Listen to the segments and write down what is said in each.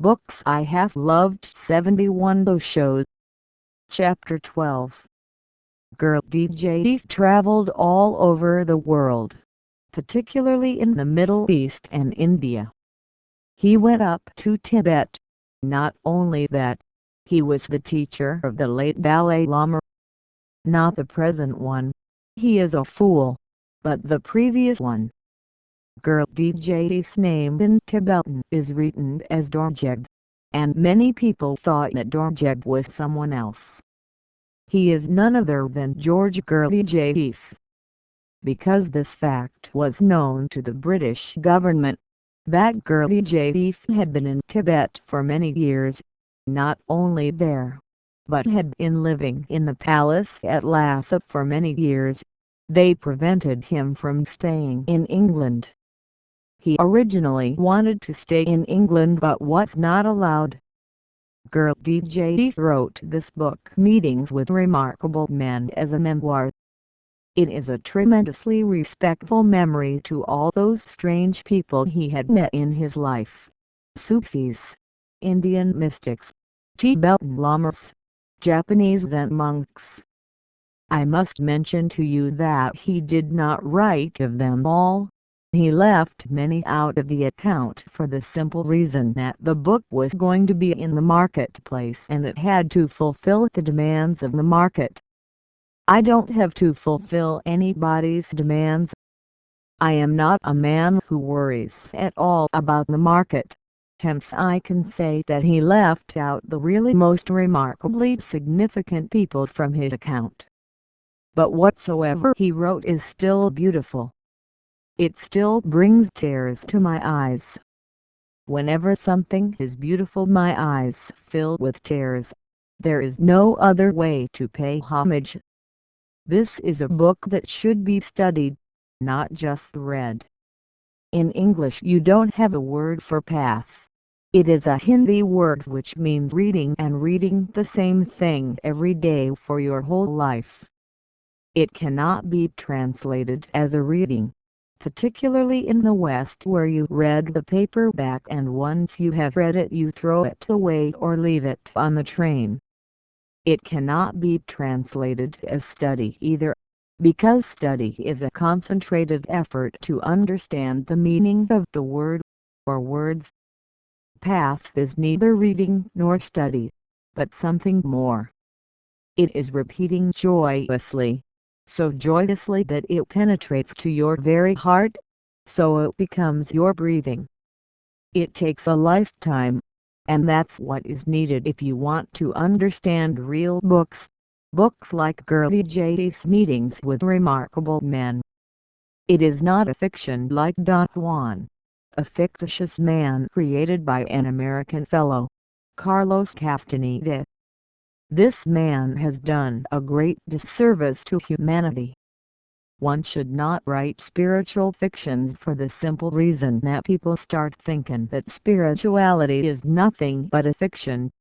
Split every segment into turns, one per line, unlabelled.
Books I Have Loved 71 Shows. Chapter 12. Girl DJ traveled all over the world, particularly in the Middle East and India. He went up to Tibet. Not only that, he was the teacher of the late Dalai Lama. Not the present one. He is a fool. But the previous one. Girl DJ's name in Tibetan is written as Dorjeg, and many people thought that Dorjeg was someone else. He is none other than George Gurdjieff. Because this fact was known to the British government, that Gurdjieff had been in Tibet for many years, not only there, but had been living in the palace at Lhasa for many years, they prevented him from staying in England. He originally wanted to stay in England but was not allowed. Gurdjieff wrote this book Meetings with Remarkable Men as a memoir. It is a tremendously respectful memory to all those strange people he had met in his life. Sufis, Indian mystics, Tibetan lamas, Japanese Zen monks. I must mention to you that he did not write of them all. He left many out of the account for the simple reason that the book was going to be in the marketplace and it had to fulfill the demands of the market. I don't have to fulfill anybody's demands. I am not a man who worries at all about the market. Hence I can say that he left out the really most remarkably significant people from his account. But whatsoever he wrote is still beautiful. It still brings tears to my eyes. Whenever something is beautiful my eyes fill with tears. There is no other way to pay homage. This is a book that should be studied, not just read. In English you don't have a word for path. It is a Hindi word which means reading and reading the same thing every day for your whole life. It cannot be translated as a reading, particularly in the West where you read the paperback and once you have read it you throw it away or leave it on the train. It cannot be translated as study either, because study is a concentrated effort to understand the meaning of the word, or words. Path is neither reading nor study, but something more. It is repeating joyously, so joyously that it penetrates to your very heart, so it becomes your breathing. It takes a lifetime, and that's what is needed if you want to understand real books, books like Gurdjieff's Meetings with Remarkable Men. It is not a fiction like Don Juan, a fictitious man created by an American fellow, Carlos Castaneda. This man has done a great disservice to humanity. One should not write spiritual fictions for the simple reason that people start thinking that spirituality is nothing but a fiction.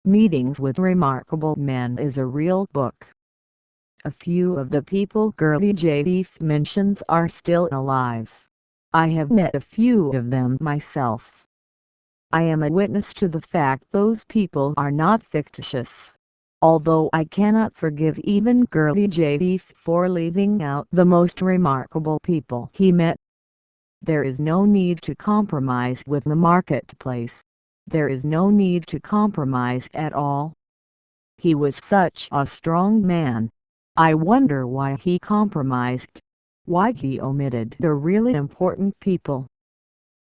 Meetings with Remarkable Men is a real book. A few of the people Gurdjieff mentions are still alive. I have met a few of them myself. I am a witness to the fact those people are not fictitious, although I cannot forgive even Gurdjieff for leaving out the most remarkable people he met. There is no need to compromise with the marketplace. There is no need to compromise at all. He was such a strong man. I wonder why he compromised, why he omitted the really important people.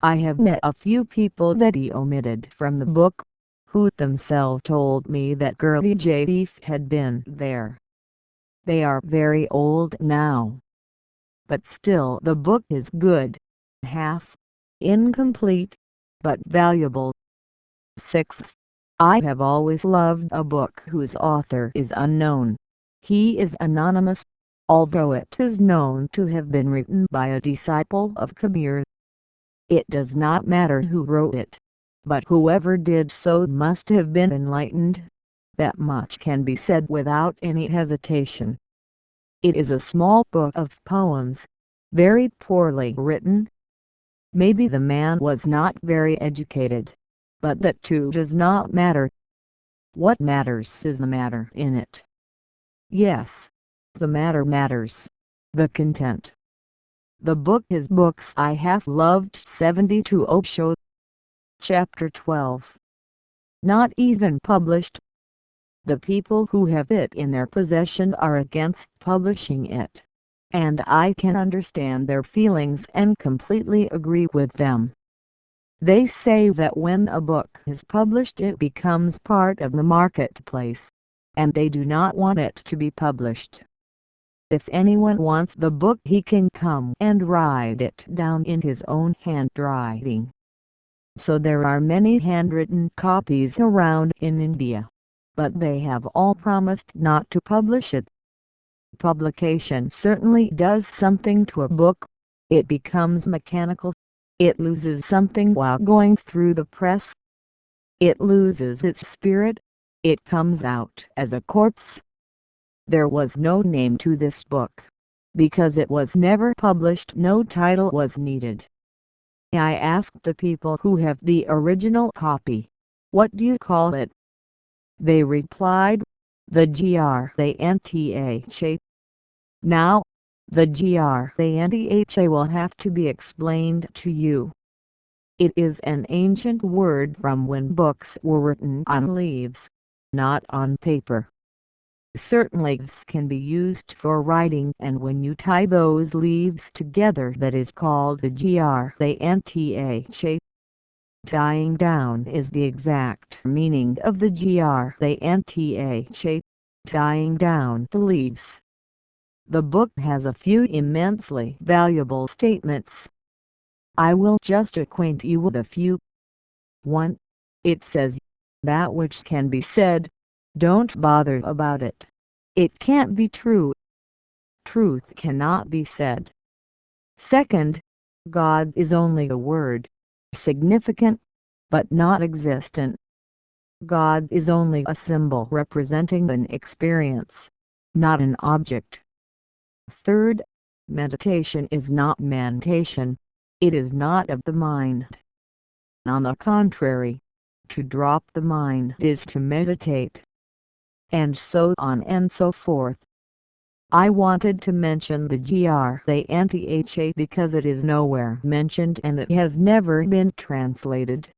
I have met a few people that he omitted from the book, who themselves told me that Gurdjieff had been there. They are very old now. But still the book is good, half incomplete, but valuable. 6. I have always loved a book whose author is unknown. He is anonymous, although it is known to have been written by a disciple of Kabir. It does not matter who wrote it, but whoever did so must have been enlightened. That much can be said without any hesitation. It is a small book of poems, very poorly written. Maybe the man was not very educated, but that too does not matter. What matters is the matter in it. Yes, the matter matters. The content. The book is Books I Have Loved 72 Osho. Chapter 12. Not even published. The people who have it in their possession are against publishing it, and I can understand their feelings and completely agree with them. They say that when a book is published it becomes part of the marketplace, and they do not want it to be published. If anyone wants the book he can come and write it down in his own handwriting. So there are many handwritten copies around in India, but they have all promised not to publish it. Publication certainly does something to a book. It becomes mechanical. It loses something while going through the press. It loses its spirit. It comes out as a corpse. There was no name to this book. Because it was never published, no title was needed. I asked the people who have the original copy, "What do you call it?" They replied, "The Grantha." Now, the Grantha will have to be explained to you. It is an ancient word from when books were written on leaves, not on paper. Certain leaves can be used for writing, and when you tie those leaves together that is called the Grantha. Tying down is the exact meaning of the Grantha, tying down the leaves. The book has a few immensely valuable statements. I will just acquaint you with a few. 1. It says, "That which can be said, don't bother about it. It can't be true. Truth cannot be said." 2. God is only a word, significant, but not existent. God is only a symbol representing an experience, not an object. 3. Meditation is not mentation. It is not of the mind. On the contrary, to drop the mind is to meditate. And so on and so forth. I wanted to mention the Grantha because it is nowhere mentioned and it has never been translated.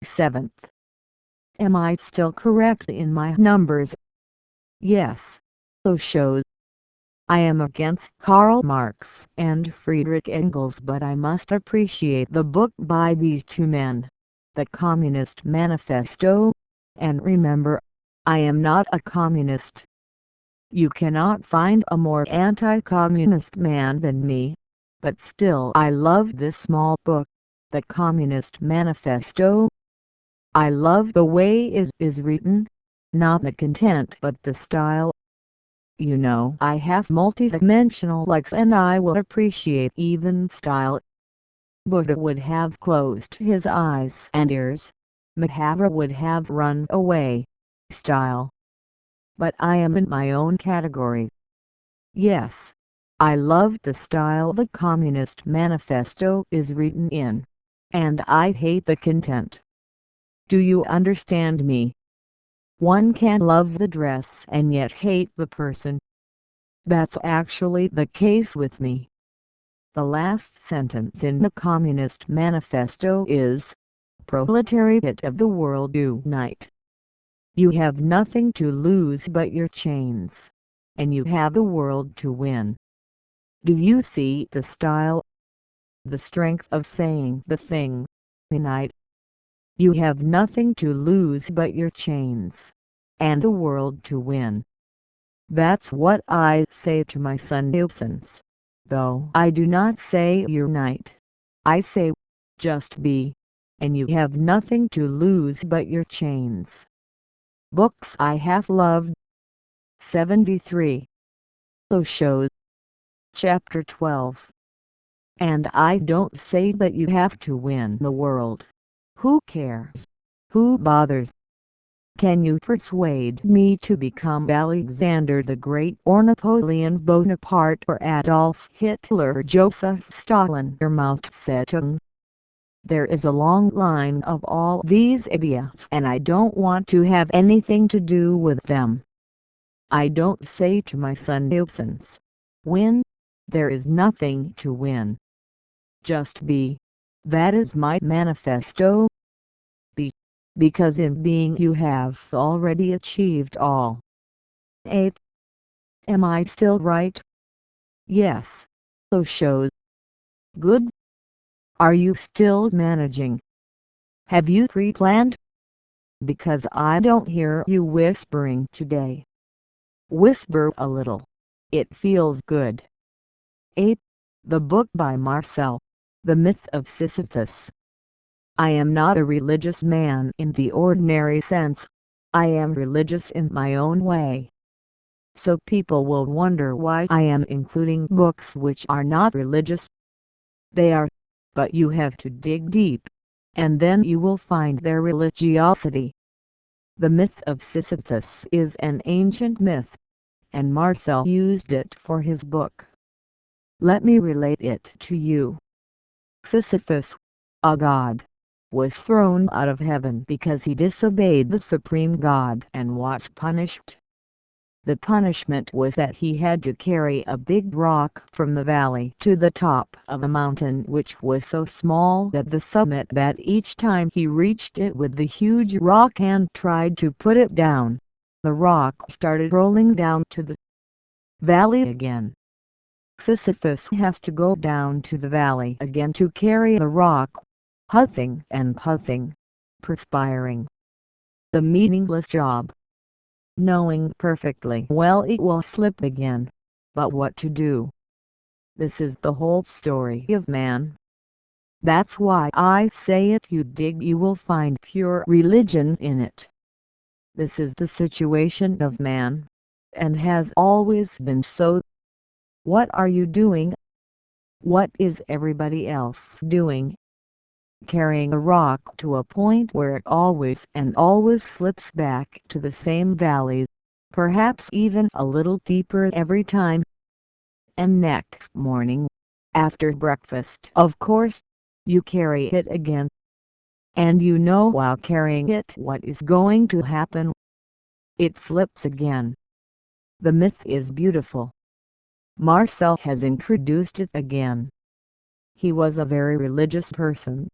7th. Am I still correct in my numbers? Yes. So shows. I am against Karl Marx and Friedrich Engels, but I must appreciate the book by these two men, the Communist Manifesto, and remember, I am not a communist. You cannot find a more anti-communist man than me, but still I love this small book, the Communist Manifesto. I love the way it is written, not the content but the style. You know I have multidimensional likes and I will appreciate even style. Buddha would have closed his eyes and ears. Mahavira would have run away. Style. But I am in my own category. Yes. I love the style the Communist Manifesto is written in. And I hate the content. Do you understand me? One can love the dress and yet hate the person. That's actually the case with me. The last sentence in the Communist Manifesto is, "Proletariat of the world unite. You have nothing to lose but your chains, and you have the world to win." Do you see the style? The strength of saying the thing, unite. You have nothing to lose but your chains, and the world to win. That's what I say to my sannyasins, though I do not say unite. I say, just be, and you have nothing to lose but your chains. Books I Have Loved. 73. Osho. Chapter 12. And I don't say that you have to win the world. Who cares? Who bothers? Can you persuade me to become Alexander the Great or Napoleon Bonaparte or Adolf Hitler or Joseph Stalin or Mao Zedong? There is a long line of all these idiots, and I don't want to have anything to do with them. I don't say to my son nuisance, win. There is nothing to win. Just be. That is my manifesto. Be. Because in being you have already achieved all. 8. Am I still right? Yes. So shows. Good. Are you still managing? Have you pre-planned? Because I don't hear you whispering today. Whisper a little. It feels good. 8. The book by Marcel. The Myth of Sisyphus. I am not a religious man in the ordinary sense. I am religious in my own way. So people will wonder why I am including books which are not religious. They are, but you have to dig deep, and then you will find their religiosity. The myth of Sisyphus is an ancient myth, and Marcel used it for his book. Let me relate it to you. Sisyphus, a god, was thrown out of heaven because he disobeyed the supreme god and was punished. The punishment was that he had to carry a big rock from the valley to the top of a mountain which was so small at the summit that each time he reached it with the huge rock and tried to put it down, the rock started rolling down to the valley again. Sisyphus has to go down to the valley again to carry the rock, huffing and puffing, perspiring. The meaningless job. Knowing perfectly well it will slip again. But what to do? This is the whole story of man. That's why I say if you dig you will find pure religion in it. This is the situation of man, and has always been so. What are you doing? What is everybody else doing? Carrying a rock to a point where it always and always slips back to the same valley, perhaps even a little deeper every time. And next morning, after breakfast of course, you carry it again. And you know while carrying it what is going to happen. It slips again. The myth is beautiful. Marcel has introduced it again. He was a very religious person.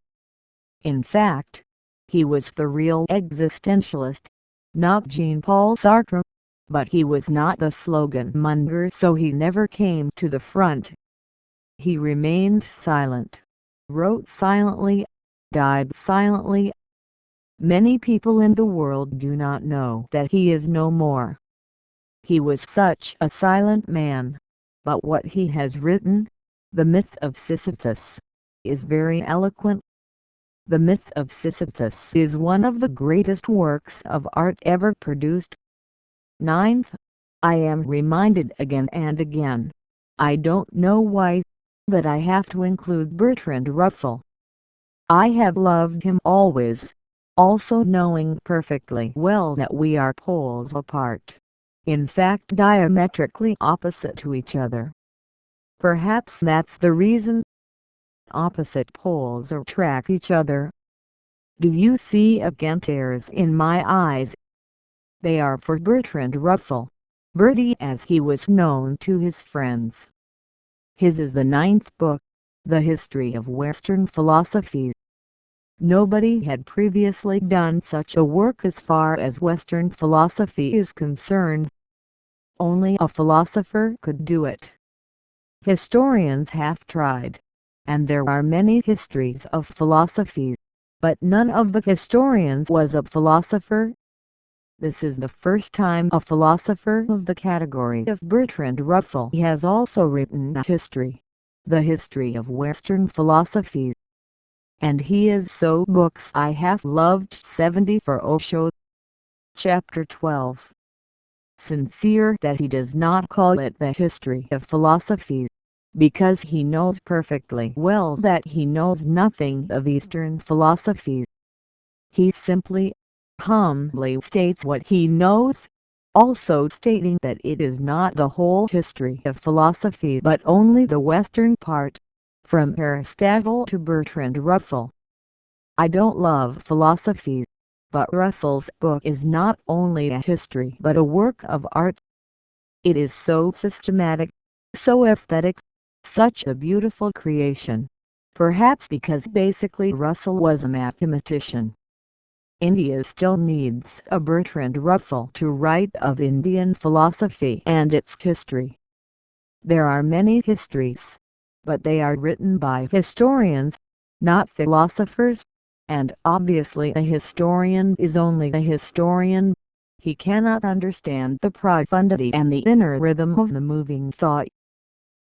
In fact, he was the real existentialist, not Jean-Paul Sartre, but he was not the slogan monger, so he never came to the front. He remained silent, wrote silently, died silently. Many people in the world do not know that he is no more. He was such a silent man, but what he has written, The Myth of Sisyphus, is very eloquent. The Myth of Sisyphus is one of the greatest works of art ever produced. 9th, I am reminded again and again, I don't know why, that I have to include Bertrand Russell. I have loved him always, also knowing perfectly well that we are poles apart, in fact diametrically opposite to each other. Perhaps that's the reason. Opposite poles attract each other. Do you see again tears in my eyes? They are for Bertrand Russell, Bertie as he was known to his friends. His is the 9th book, The History of Western Philosophy. Nobody had previously done such a work as far as Western philosophy is concerned. Only a philosopher could do it. Historians have tried, and there are many histories of philosophy, but none of the historians was a philosopher. This is the first time a philosopher of the category of Bertrand Russell has also written a history, the history of Western philosophy. And he is so books I have loved 70 for Osho. Chapter 12. Sincere that he does not call it the history of philosophy, because he knows perfectly well that he knows nothing of Eastern philosophy. He simply, humbly states what he knows, also stating that it is not the whole history of philosophy but only the Western part, from Aristotle to Bertrand Russell. I don't love philosophy, but Russell's book is not only a history but a work of art. It is so systematic, so aesthetic, such a beautiful creation, perhaps because basically Russell was a mathematician. India still needs a Bertrand Russell to write of Indian philosophy and its history. There are many histories, but they are written by historians, not philosophers, and obviously a historian is only a historian. He cannot understand the profundity and the inner rhythm of the moving thought.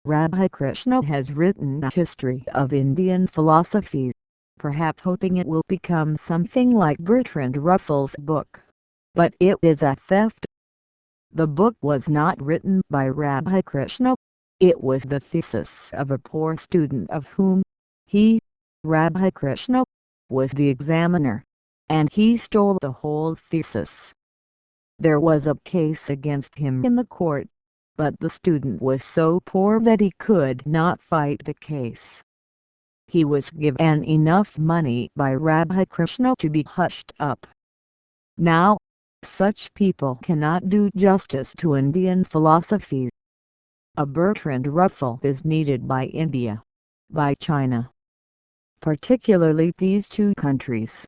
Radhakrishna has written a history of Indian philosophy, perhaps hoping it will become something like Bertrand Russell's book. But it is a theft. The book was not written by Radhakrishna. It was the thesis of a poor student of whom he, Radhakrishna, was the examiner, and he stole the whole thesis. There was a case against him in the court, but the student was so poor that he could not fight the case. He was given enough money by Radhakrishna to be hushed up. Now, such people cannot do justice to Indian philosophy. A Bertrand Russell is needed by India, by China, particularly these two countries.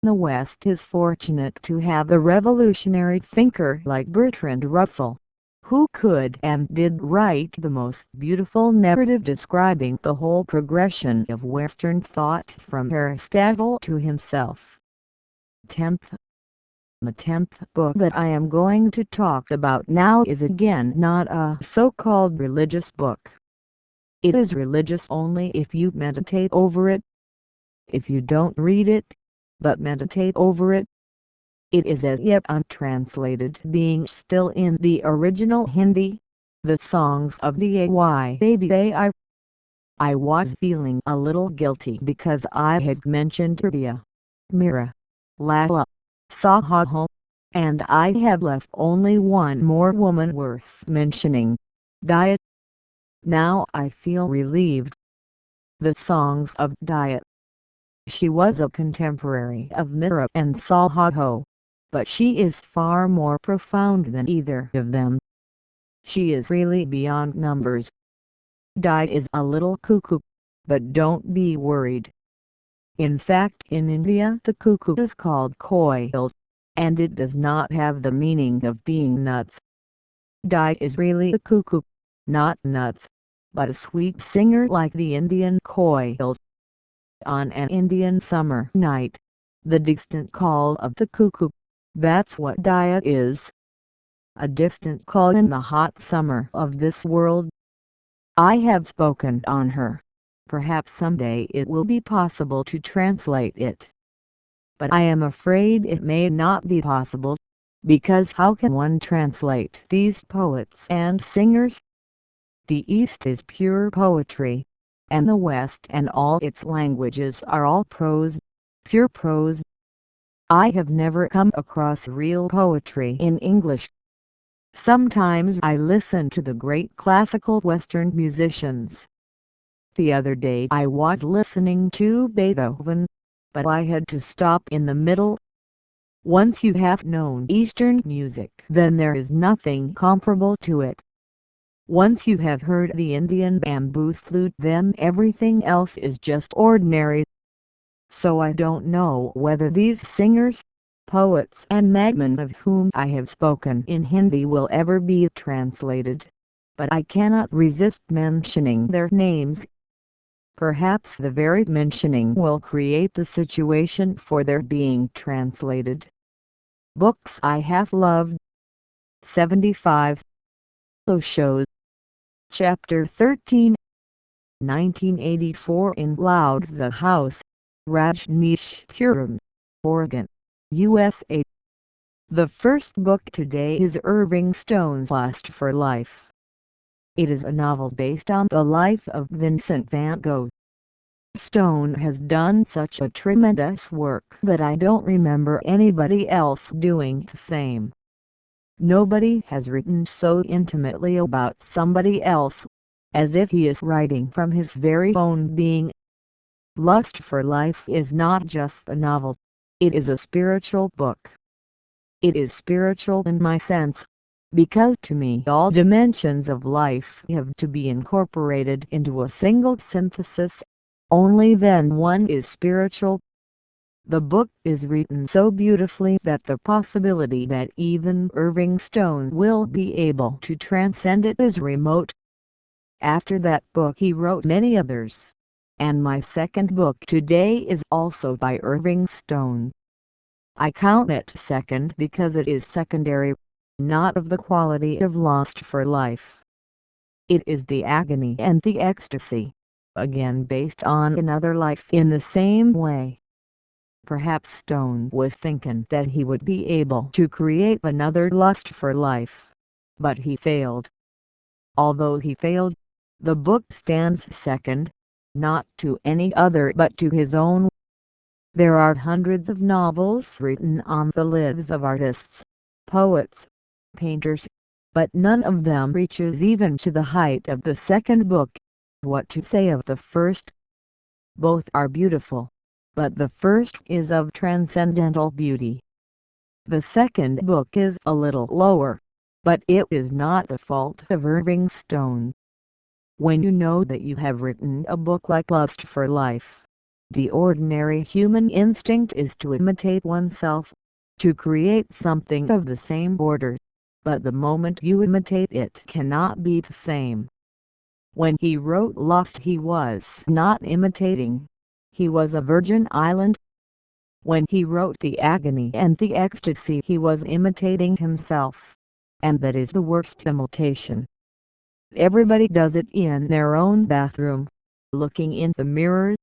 The West is fortunate to have a revolutionary thinker like Bertrand Russell, who could and did write the most beautiful narrative describing the whole progression of Western thought from Aristotle to himself. 10th. The 10th book that I am going to talk about now is again not a so-called religious book. It is religious only if you meditate over it. If you don't read it, but meditate over it, it is as yet untranslated, being still in the original Hindi, the songs of the AY. I was feeling a little guilty because I had mentioned Riya, Mira, Lala, Sahaho, and I have left only one more woman worth mentioning, Diet. Now I feel relieved. The songs of Diet. She was a contemporary of Mira and Sahaho, but she is far more profound than either of them. She is really beyond numbers. Diet is a little cuckoo, but don't be worried. In fact, in India the cuckoo is called coiled, and it does not have the meaning of being nuts. Diet is really a cuckoo, not nuts, but a sweet singer like the Indian coiled. On an Indian summer night, the distant call of the cuckoo, that's what Diet is. A distant call in the hot summer of this world. I have spoken on her. Perhaps someday it will be possible to translate it. But I am afraid it may not be possible, because how can one translate these poets and singers? The East is pure poetry, and the West and all its languages are all prose, pure prose. I have never come across real poetry in English. Sometimes I listen to the great classical Western musicians. The other day I was listening to Beethoven, but I had to stop in the middle. Once you have known Eastern music, then there is nothing comparable to it. Once you have heard the Indian bamboo flute, then everything else is just ordinary. So I don't know whether these singers, poets and madmen of whom I have spoken in Hindi will ever be translated, but I cannot resist mentioning their names. Perhaps the very mentioning will create the situation for their being translated. Books I have loved. 75. Shows. Chapter 13. 1984 in Loudza House, Rajneeshpuram, Oregon, USA. The first book today is Irving Stone's Lust for Life. It is a novel based on the life of Vincent van Gogh. Stone has done such a tremendous work that I don't remember anybody else doing the same. Nobody has written so intimately about somebody else, as if he is writing from his very own being. Lust for Life is not just a novel. It is a spiritual book. It is spiritual in my sense, because to me all dimensions of life have to be incorporated into a single synthesis. Only then one is spiritual. The book is written so beautifully that the possibility that even Irving Stone will be able to transcend it is remote. After that book he wrote many others, and my second book today is also by Irving Stone. I count it second because it is secondary, not of the quality of Lust for Life. It is the agony and the ecstasy, again based on another life in the same way. Perhaps Stone was thinking that he would be able to create another Lust for Life, but he failed. Although he failed, the book stands second, not to any other but to his own. There are hundreds of novels written on the lives of artists, poets, painters, but none of them reaches even to the height of the second book. What to say of the first? Both are beautiful, but the first is of transcendental beauty. The second book is a little lower, but it is not the fault of Irving Stone. When you know that you have written a book like Lust for Life, the ordinary human instinct is to imitate oneself, to create something of the same order, but the moment you imitate it cannot be the same. When he wrote Lust he was not imitating, he was a virgin island. When he wrote the agony and the ecstasy he was imitating himself, and that is the worst imitation. Everybody does it in their own bathroom, looking in the mirror.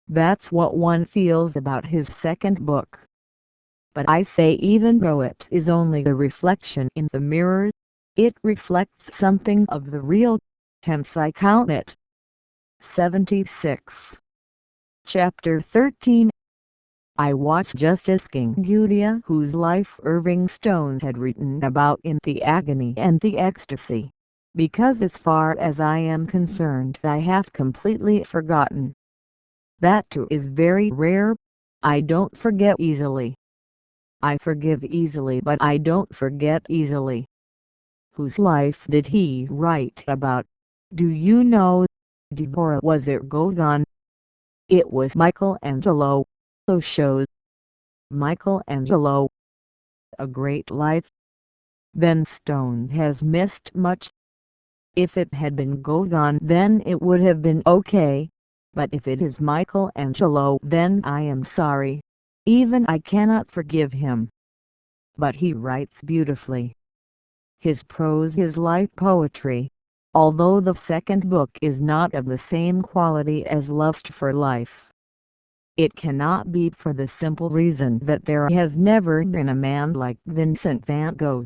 That's what one feels about his second book. But I say even though it is only a reflection in the mirror, it reflects something of the real, hence I count it. 76. Chapter 13. I was just asking Julia whose life Irving Stone had written about in The Agony and the Ecstasy, because as far as I am concerned I have completely forgotten. That too is very rare. I don't forget easily. I forgive easily but I don't forget easily. Whose life did he write about? Do you know? Deborah, was it Gauguin? It was Michelangelo. So shows. Michelangelo. A great life. Then Stone has missed much. If it had been Gauguin then it would have been okay. But if it is Michelangelo then I am sorry. Even I cannot forgive him. But he writes beautifully. His prose is like poetry, although the second book is not of the same quality as Lust for Life. It cannot be for the simple reason that there has never been a man like Vincent van Gogh.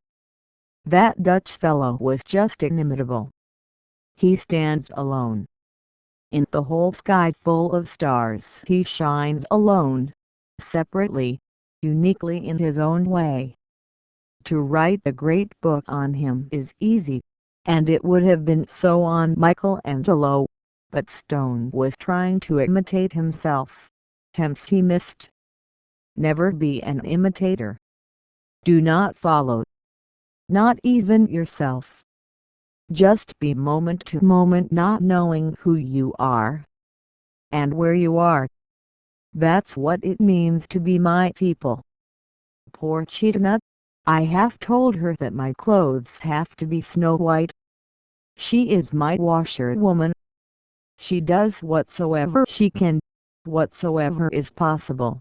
That Dutch fellow was just inimitable. He stands alone. In the whole sky full of stars he shines alone, separately, uniquely in his own way. To write a great book on him is easy, and it would have been so on Michelangelo, but Stone was trying to imitate himself, hence he missed. Never be an imitator. Do not follow. Not even yourself. Just be moment to moment not knowing who you are and where you are. That's what it means to be my people. Poor Chitana. I have told her that my clothes have to be snow white. She is my washerwoman. She does whatsoever she can, whatsoever is possible.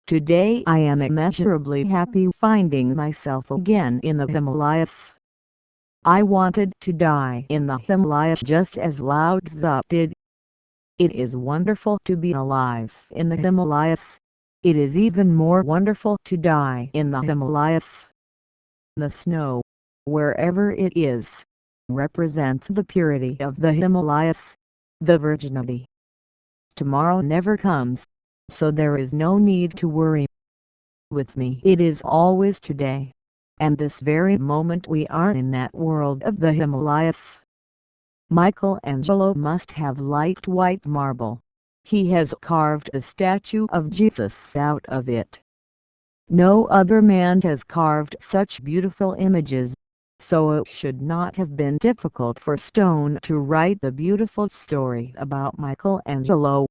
Today I am immeasurably happy finding myself again in the Himalayas. I wanted to die in the Himalayas just as Lao Tzu did. It is wonderful to be alive in the Himalayas. It is even more wonderful to die in the Himalayas. The snow, wherever it is, represents the purity of the Himalayas, the virginity. Tomorrow never comes, so there is no need to worry. With me it is always today, and this very moment we are in that world of the Himalayas. Michelangelo must have liked white marble. He has carved the statue of Jesus out of it. No other man has carved such beautiful images, so it should not have been difficult for stone to write the beautiful story about Michelangelo.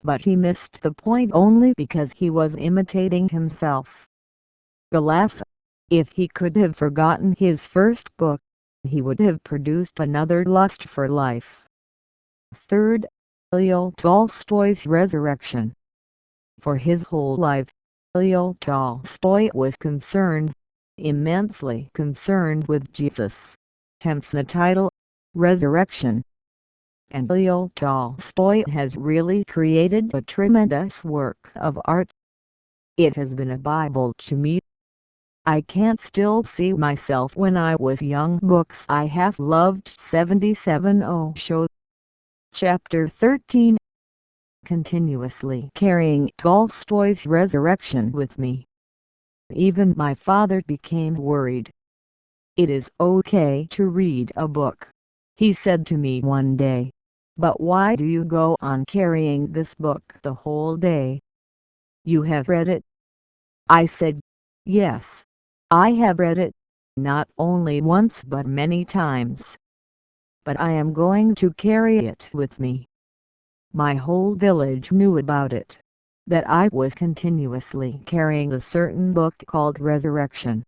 But he missed the point only because he was imitating himself. Alas, if he could have forgotten his first book, he would have produced another lust for life. Third, Leo Tolstoy's resurrection. For his whole life, Leo Tolstoy was concerned, immensely concerned with Jesus, hence the title, Resurrection. And Leo Tolstoy has really created a tremendous work of art. It has been a Bible to me. I can't still see myself when I was young. Books I have loved 77 Osho. Chapter 13. Continuously carrying Tolstoy's resurrection with me. Even my father became worried. "It is okay to read a book," he said to me one day. "But why do you go on carrying this book the whole day? You have read it?" I said, "Yes, I have read it, not only once but many times. But I am going to carry it with me." My whole village knew about it, that I was continuously carrying a certain book called Resurrection.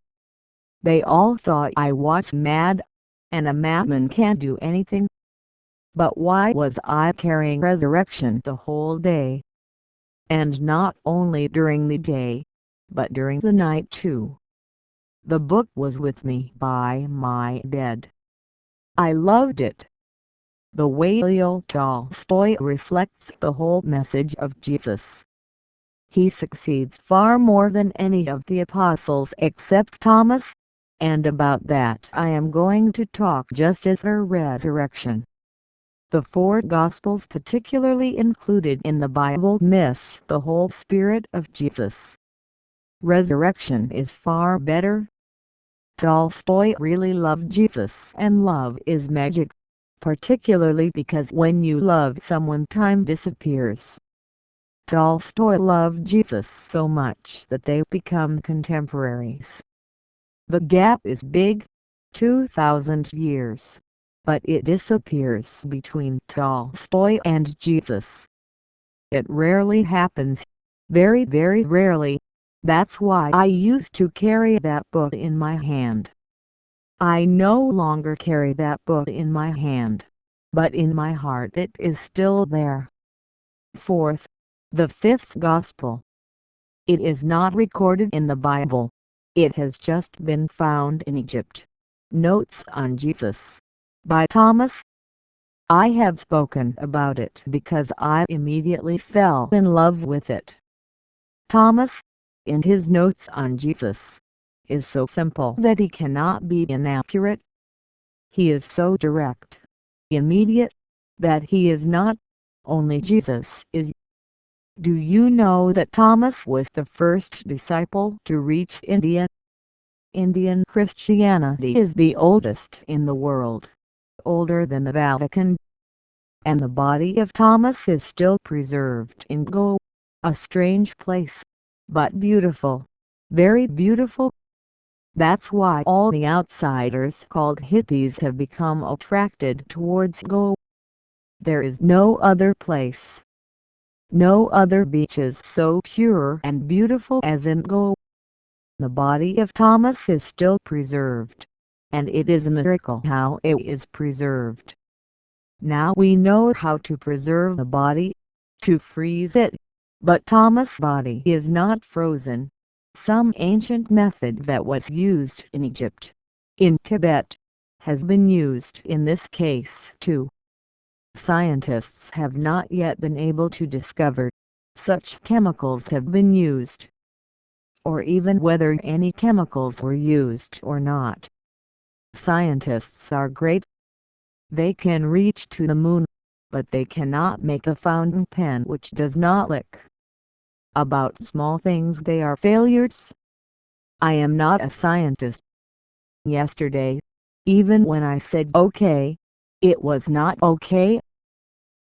They all thought I was mad, and a madman can't do anything. But why was I carrying Resurrection the whole day? And not only during the day, but during the night too. The book was with me by my bed. I loved it. The way Leo Tolstoy reflects the whole message of Jesus. He succeeds far more than any of the apostles except Thomas, and about that I am going to talk just after resurrection. The four Gospels particularly included in the Bible miss the whole spirit of Jesus. Resurrection is far better. Tolstoy really loved Jesus, and love is magic, particularly because when you love someone time disappears. Tolstoy loved Jesus so much that they become contemporaries. The gap is big, 2,000 years, but it disappears between Tolstoy and Jesus. It rarely happens, very rarely. That's why I used to carry that book in my hand. I no longer carry that book in my hand, but in my heart it is still there. Fourth, the fifth Gospel. It is not recorded in the Bible. It has just been found in Egypt. Notes on Jesus, by Thomas. I have spoken about it because I immediately fell in love with it. Thomas, in his notes on Jesus, is so simple that he cannot be inaccurate. He is so direct, immediate, that he is not, only Jesus is. Do you know that Thomas was the first disciple to reach India? Indian Christianity is the oldest in the world, older than the Vatican. And the body of Thomas is still preserved in Goa, a strange place, but beautiful, very beautiful. That's why all the outsiders called hippies have become attracted towards Goa. There is no other place, no other beaches so pure and beautiful as in Goa. The body of Thomas is still preserved, and it is a miracle how it is preserved. Now we know how to preserve the body, to freeze it, but Thomas' body is not frozen. Some ancient method that was used in Egypt, in Tibet, has been used in this case too. Scientists have not yet been able to discover such chemicals have been used, or even whether any chemicals were used or not. Scientists are great. They can reach to the moon, but they cannot make a fountain pen which does not leak. About small things they are failures. I am not a scientist. Yesterday, even when I said okay, it was not okay.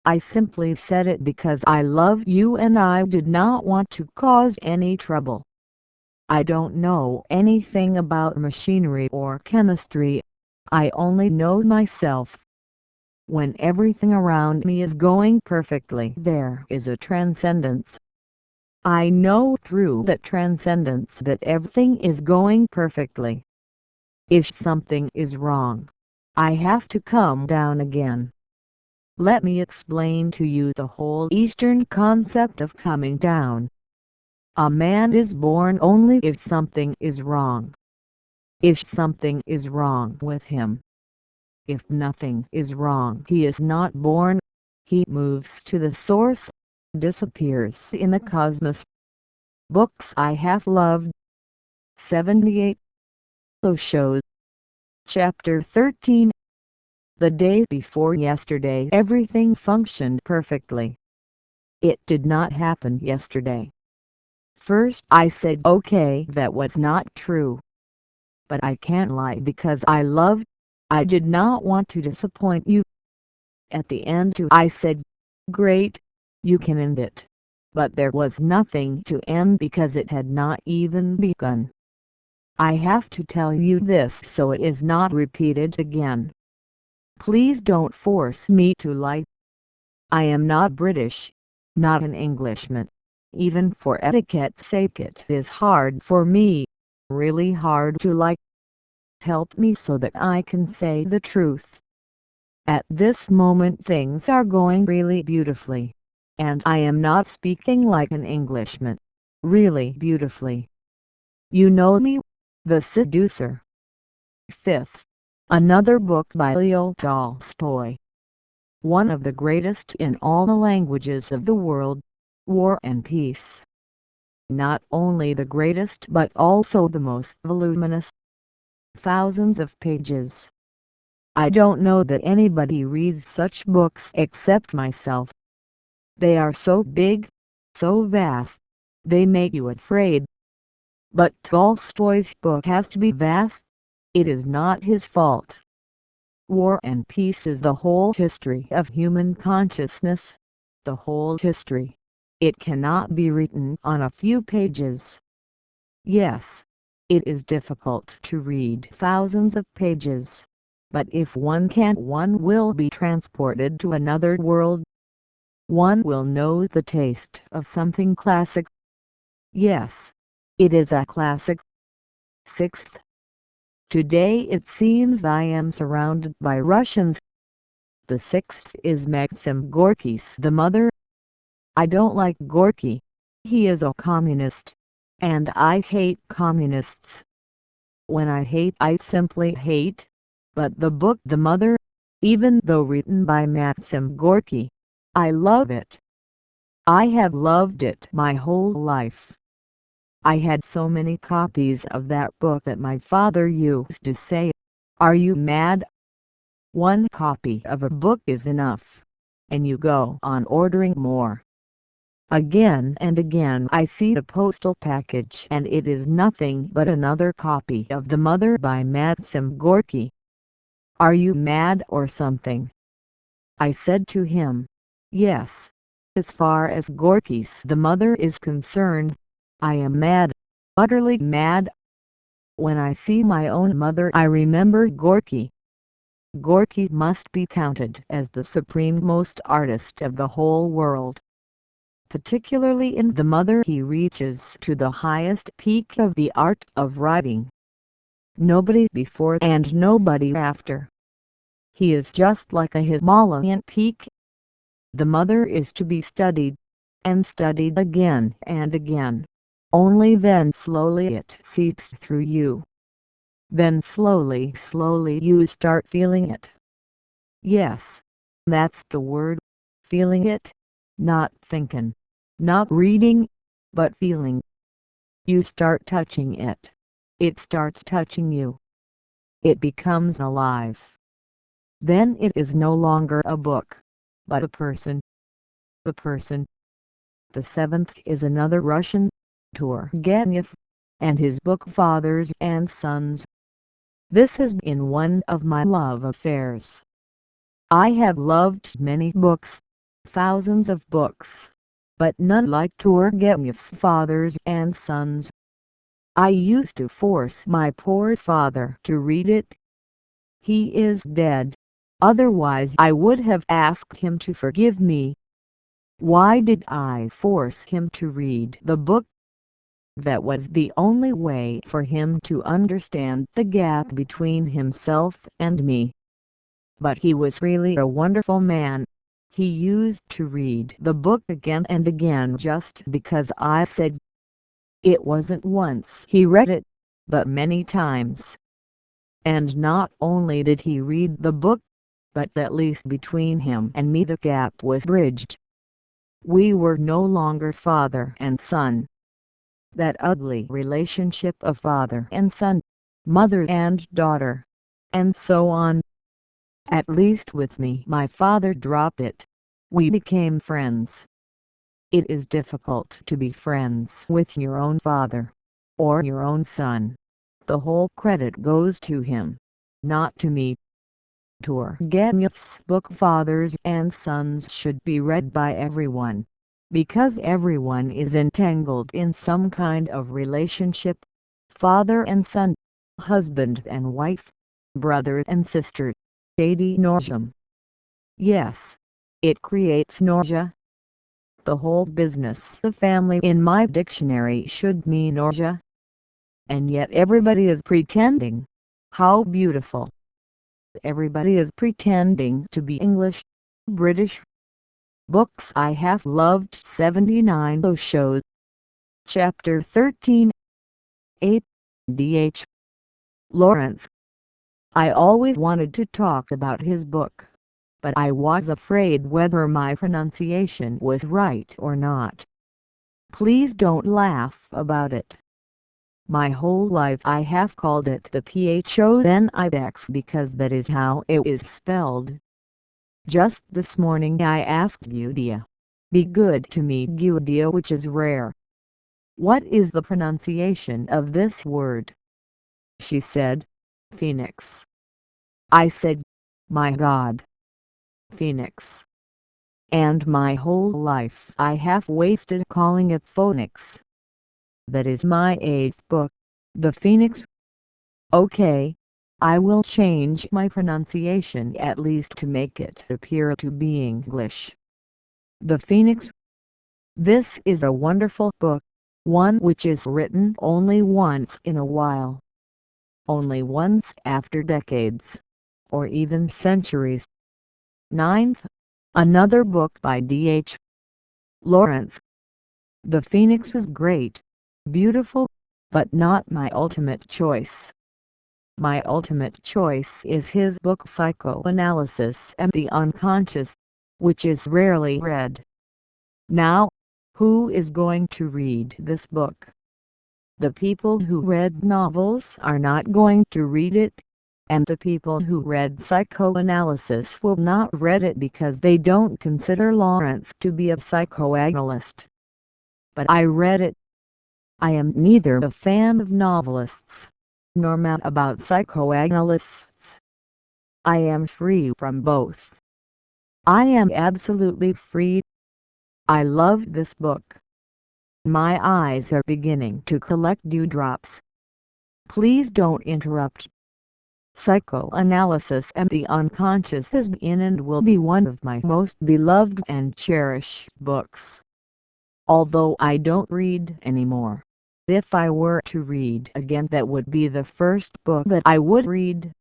I simply said it because I love you and I did not want to cause any trouble. I don't know anything about machinery or chemistry. I only know myself. When everything around me is going perfectly, there is a transcendence. I know through that transcendence that everything is going perfectly. If something is wrong, I have to come down again. Let me explain to you the whole Eastern concept of coming down. A man is born only if something is wrong. If something is wrong with him. If nothing is wrong, he is not born. He moves to the source, disappears in the cosmos. Books I have loved. 78. Osho. Chapter 13. The day before yesterday everything functioned perfectly. It did not happen yesterday. First I said okay, that was not true. But I can't lie because I loved. I did not want to disappoint you. At the end too I said, great, you can end it. But there was nothing to end because it had not even begun. I have to tell you this so it is not repeated again. Please don't force me to lie. I am not British, not an Englishman. Even for etiquette's sake it is hard for me, really hard to lie. Help me so that I can say the truth. At this moment things are going really beautifully. And I am not speaking like an Englishman. Really beautifully. You know me, The Seducer. 5th. Another book by Leo Tolstoy. One of the greatest in all the languages of the world, War and Peace. Not only the greatest but also the most voluminous. Thousands of pages. I don't know that anybody reads such books except myself. They are so big, so vast, they make you afraid. But Tolstoy's book has to be vast. It is not his fault. War and Peace is the whole history of human consciousness. The whole history. It cannot be written on a few pages. Yes, it is difficult to read thousands of pages. But if one can, one will be transported to another world. One will know the taste of something classic. Yes, it is a classic. 6th. Today it seems I am surrounded by Russians. The 6th is Maxim Gorky's The Mother. I don't like Gorky. He is a communist. And I hate communists. When I hate I simply hate. But the book The Mother, even though written by Maxim Gorky, I love it. I have loved it my whole life. I had so many copies of that book that my father used to say, "Are you mad? One copy of a book is enough." And you go on ordering more. Again and again I see the postal package and it is nothing but another copy of The Mother by Maxim Gorky. Are you mad or something? I said to him, yes. As far as Gorky's The Mother is concerned, I am mad, utterly mad. When I see my own mother I remember Gorky. Gorky must be counted as the supreme-most artist of the whole world. Particularly in The Mother he reaches to the highest peak of the art of writing. Nobody before and nobody after. He is just like a Himalayan peak. The Mother is to be studied, and studied again and again. Only then slowly it seeps through you. Then slowly you start feeling it. Yes, that's the word, feeling it. Not thinking, not reading, but feeling. You start touching it. It starts touching you. It becomes alive. Then it is no longer a book, but a person. The person. The 7th is another Russian, Turgenev, and his book Fathers and Sons. This has been one of my love affairs. I have loved many books, thousands of books, but none like Turgenev's Fathers and Sons. I used to force my poor father to read it. He is dead. Otherwise I would have asked him to forgive me. Why did I force him to read the book? That was the only way for him to understand the gap between himself and me. But he was really a wonderful man. He used to read the book again and again just because I said. It wasn't once he read it, but many times. And not only did he read the book, but at least between him and me the gap was bridged. We were no longer father and son. That ugly relationship of father and son, mother and daughter, and so on. At least with me my father dropped it. We became friends. It is difficult to be friends with your own father, or your own son. The whole credit goes to him, not to me. Turgenev's book Fathers and Sons should be read by everyone, because everyone is entangled in some kind of relationship. Father and son, husband and wife, brother and sister. Shady nausea. Yes, it creates nausea. The whole business of family in my dictionary should mean nausea. And yet everybody is pretending. How beautiful. Everybody is pretending to be English, British. Books I have loved 79 Osho. Chapter 13. 8. D.H. Lawrence. I always wanted to talk about his book, but I was afraid whether my pronunciation was right or not. Please don't laugh about it. My whole life I have called it the PHONIX because that is how it is spelled. Just this morning I asked Gudia. Be good to me Gudia, which is rare. What is the pronunciation of this word? She said, Phoenix. I said, my God. Phoenix. And my whole life I have wasted calling it phonics. That is my 8th book, The Phoenix. Okay, I will change my pronunciation at least to make it appear to be English. The Phoenix. This is a wonderful book, one which is written only once in a while. Only once after decades, or even centuries. 9th, another book by D.H. Lawrence. The Phoenix was great, beautiful, but not my ultimate choice. My ultimate choice is his book Psychoanalysis and the Unconscious, which is rarely read. Now, who is going to read this book? The people who read novels are not going to read it, and the people who read psychoanalysis will not read it because they don't consider Lawrence to be a psychoanalyst. But I read it. I am neither a fan of novelists, nor mad about psychoanalysts. I am free from both. I am absolutely free. I love this book. My eyes are beginning to collect dewdrops. Please don't interrupt. Psychoanalysis and the Unconscious has been and will be one of my most beloved and cherished books. Although I don't read anymore. If I were to read again, that would be the first book that I would read.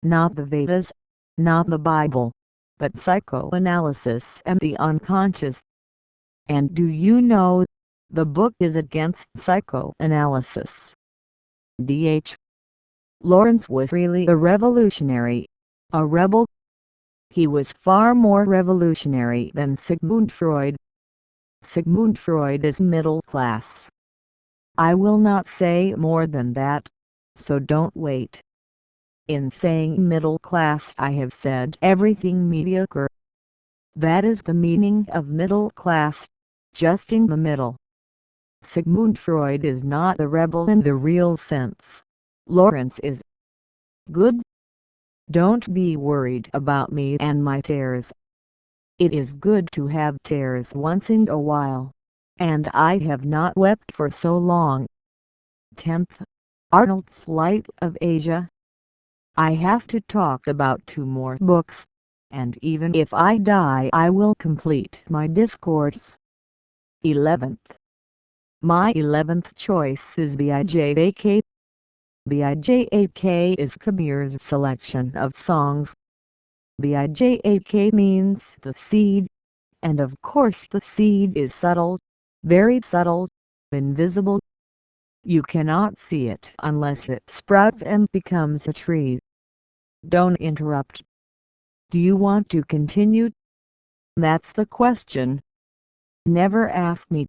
Not the Vedas, not the Bible, but Psychoanalysis and the Unconscious. And do you know, the book is against psychoanalysis. D.H. Lawrence was really a revolutionary, a rebel. He was far more revolutionary than Sigmund Freud. Sigmund Freud is middle class. I will not say more than that, so don't wait. In saying middle class I have said everything mediocre. That is the meaning of middle class, just in the middle. Sigmund Freud is not a rebel in the real sense. Lawrence is. Good. Don't be worried about me and my tears. It is good to have tears once in a while, and I have not wept for so long. 10th. Arnold's Light of Asia. I have to talk about 2 more books, and even if I die I will complete my discourse. 11th. My 11th choice is Bijak. Bijak is Kabir's selection of songs. Bijak means the seed, and of course the seed is subtle, very subtle, invisible. You cannot see it unless it sprouts and becomes a tree. Don't interrupt. Do you want to continue? That's the question. Never ask me,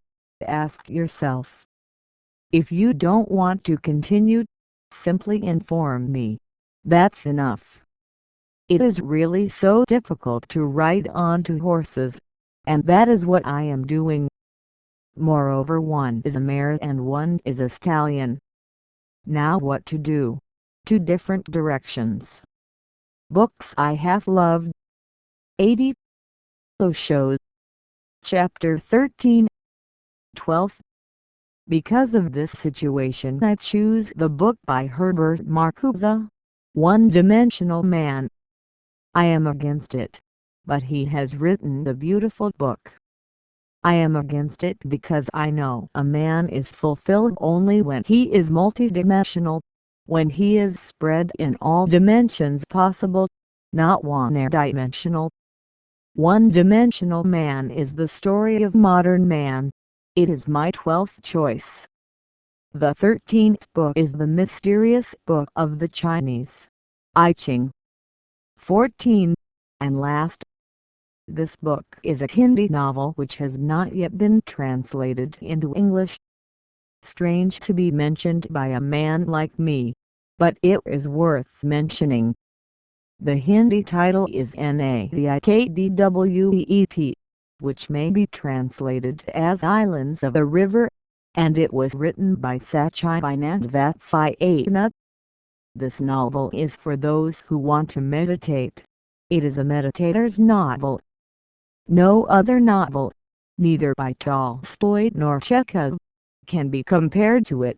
ask yourself. If you don't want to continue, simply inform me. That's enough. It is really so difficult to ride onto horses, and that is what I am doing. Moreover, one is a mare and one is a stallion. Now what to do? 2 different directions. Books I have loved. 80. Shows. Chapter 13. 12. Because of this situation I choose the book by Herbert Marcuse, One-Dimensional Man. I am against it, but he has written a beautiful book. I am against it because I know a man is fulfilled only when he is multidimensional, when he is spread in all dimensions possible, not one-dimensional. One-dimensional man is the story of modern man. It is my 12th choice. The 13th book is the mysterious book of the Chinese, I Ching. 14. And last. This book is a Hindi novel which has not yet been translated into English. Strange to be mentioned by a man like me, but it is worth mentioning. The Hindi title is Nadikdwep, which may be translated as Islands of a River, and it was written by Sachidanand. This novel is for those who want to meditate. It is a meditator's novel. No other novel, neither by Tolstoy nor Chekhov, can be compared to it.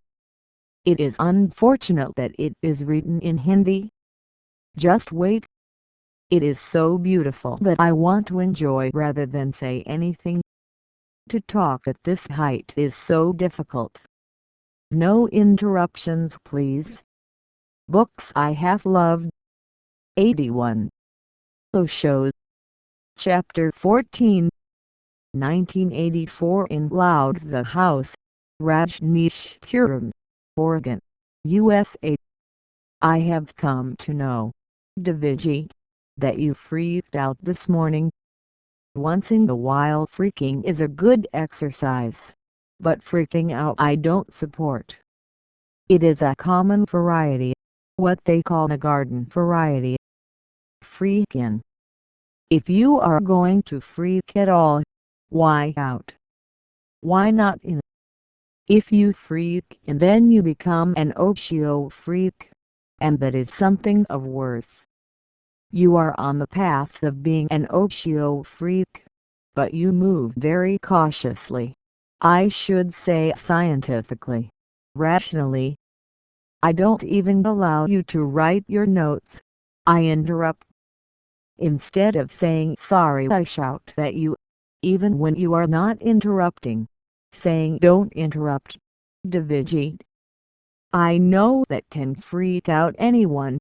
It is unfortunate that it is written in Hindi. Just wait. It is so beautiful that I want to enjoy rather than say anything. To talk at this height is so difficult. No interruptions, please. Books I have loved. 81. Shows. Chapter 14. 1984 in Loud's House, Rajneeshpuram, Oregon, USA. I have come to know, Daviji, that you freaked out this morning. Once in a while freaking is a good exercise, but freaking out I don't support. It is a common variety, what they call a garden variety. Freak in. If you are going to freak at all, why out? Why not in? If you freak and then you become an Oshio freak, and that is something of worth. You are on the path of being an Oshio freak, but you move very cautiously. I should say scientifically, rationally. I don't even allow you to write your notes. I interrupt. Instead of saying sorry I shout at you, even when you are not interrupting, saying don't interrupt. Daviji. I know that can freak out anyone.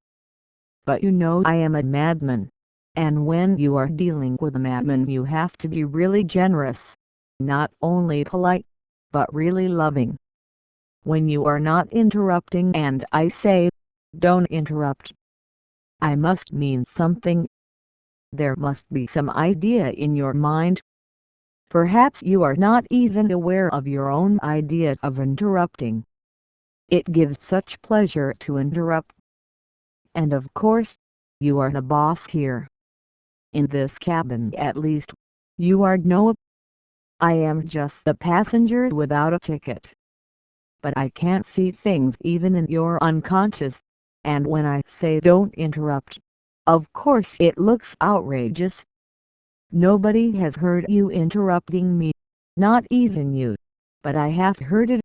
But you know I am a madman, and when you are dealing with a madman you have to be really generous, not only polite, but really loving. When you are not interrupting and I say, don't interrupt, I must mean something. There must be some idea in your mind. Perhaps you are not even aware of your own idea of interrupting. It gives such pleasure to interrupt. And of course, you are the boss here. In this cabin at least, you are no. I am just the passenger without a ticket. But I can't see things even in your unconscious, and when I say don't interrupt, of course it looks outrageous. Nobody has heard you interrupting me, not even you, but I have heard it.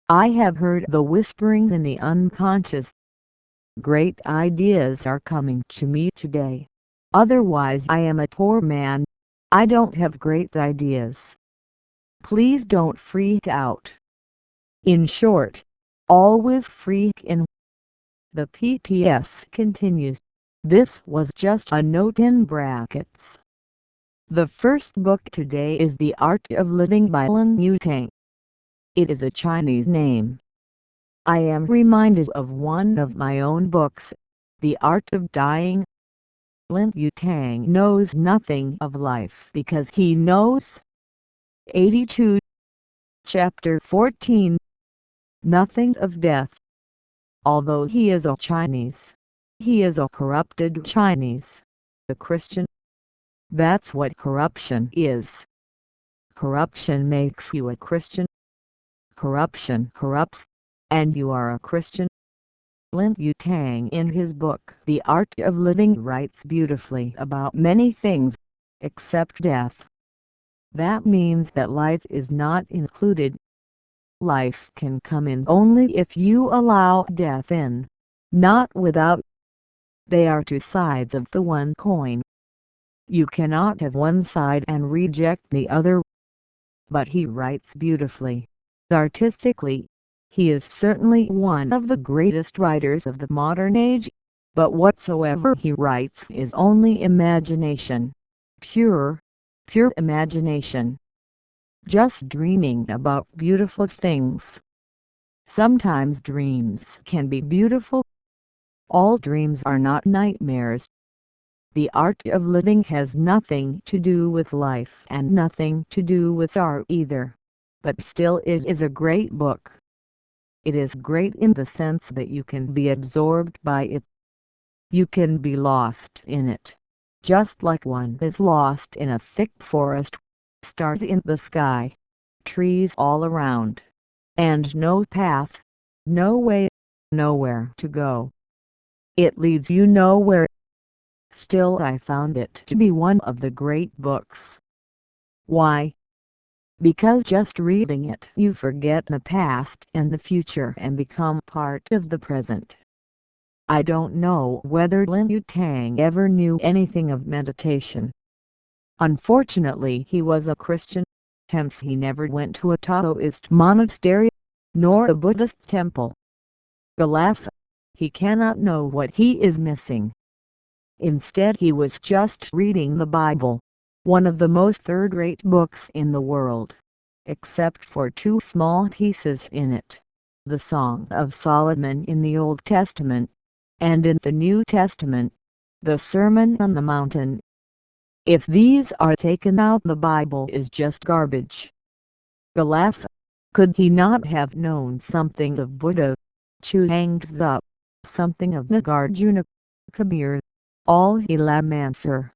I have heard the whispering in the unconscious. Great ideas are coming to me today. Otherwise I am a poor man. I don't have great ideas. Please don't freak out. In short, always freak in. The PPS continues. This was just a note in brackets. The first book today is The Art of Living by Lin Yutang. It is a Chinese name. I am reminded of one of my own books, The Art of Dying. Lin Yutang knows nothing of life because he knows. 82. Chapter 14. Nothing of death. Although he is a Chinese, he is a corrupted Chinese, a Christian. That's what corruption is. Corruption makes you a Christian. Corruption corrupts, and you are a Christian. Lin Yutang in his book The Art of Living writes beautifully about many things, except death. That means that life is not included. Life can come in only if you allow death in, not without. They are two sides of the one coin. You cannot have one side and reject the other. But he writes beautifully, artistically. He is certainly one of the greatest writers of the modern age, but whatsoever he writes is only imagination. Pure imagination. Just dreaming about beautiful things. Sometimes dreams can be beautiful. All dreams are not nightmares. The Art of Living has nothing to do with life and nothing to do with art either. But still it is a great book. It is great in the sense that you can be absorbed by it. You can be lost in it. Just like one is lost in a thick forest, stars in the sky, trees all around, and no path, no way, nowhere to go. It leads you nowhere. Still I found it to be one of the great books. Why? Because just reading it you forget the past and the future and become part of the present. I don't know whether Lin Yutang ever knew anything of meditation. Unfortunately he was a Christian, hence he never went to a Taoist monastery, nor a Buddhist temple. Alas, he cannot know what he is missing. Instead he was just reading the Bible, one of the most third-rate books in the world, except for two small pieces in it, the Song of Solomon in the Old Testament, and in the New Testament, the Sermon on the Mountain. If these are taken out, the Bible is just garbage. Alas, could he not have known something of Buddha, Chuang-Tzu, something of Nagarjuna, Kabir, Al-Ilamansur,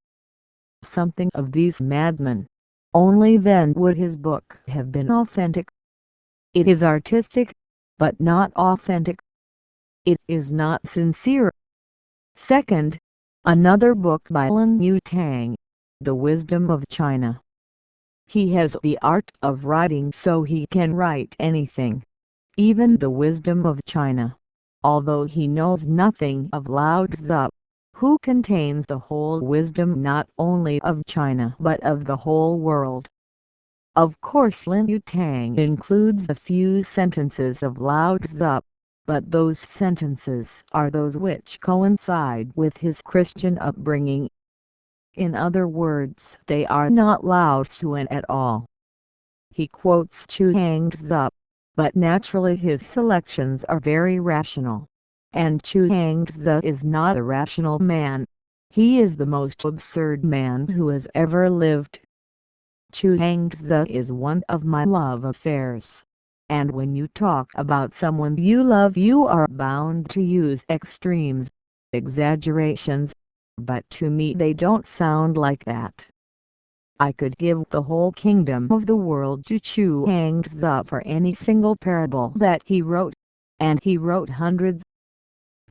something of these madmen? Only then would his book have been authentic. It is artistic, but not authentic. It is not sincere. Second, another book by Lin Yutang, The Wisdom of China. He has the art of writing so he can write anything, even the wisdom of China, although he knows nothing of Lao Tzu, who contains the whole wisdom not only of China but of the whole world. Of course Lin Yutang includes a few sentences of Lao Tzu, but those sentences are those which coincide with his Christian upbringing. In other words, they are not Lao Tzuan at all. He quotes Chuang-Tzu, but naturally his selections are very rational. And Chuang-Tzu is not a rational man. He is the most absurd man who has ever lived. Chuang-Tzu is one of my love affairs. And when you talk about someone you love you are bound to use extremes, exaggerations, but to me they don't sound like that. I could give the whole kingdom of the world to Chuang-Tzu for any single parable that he wrote, and he wrote hundreds.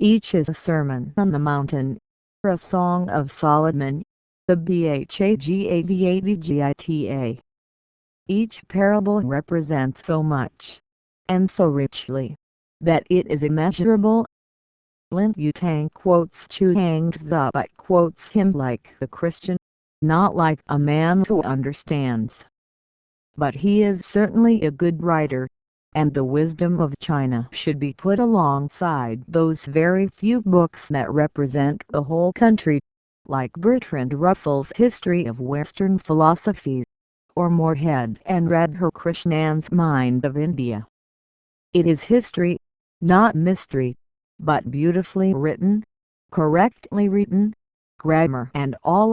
Each is a sermon on the mountain, or a song of Solomon. the Bhagavad-Gita. Each parable represents so much, and so richly, that it is immeasurable. Lin Yutang quotes Chuang Tzu but quotes him like the Christian, not like a man who understands. But he is certainly a good writer, and the wisdom of China should be put alongside those very few books that represent the whole country, like Bertrand Russell's History of Western Philosophy, or Moorhead and Radhakrishnan's Mind of India. It is history, not mystery, but beautifully written, correctly written, grammar and all.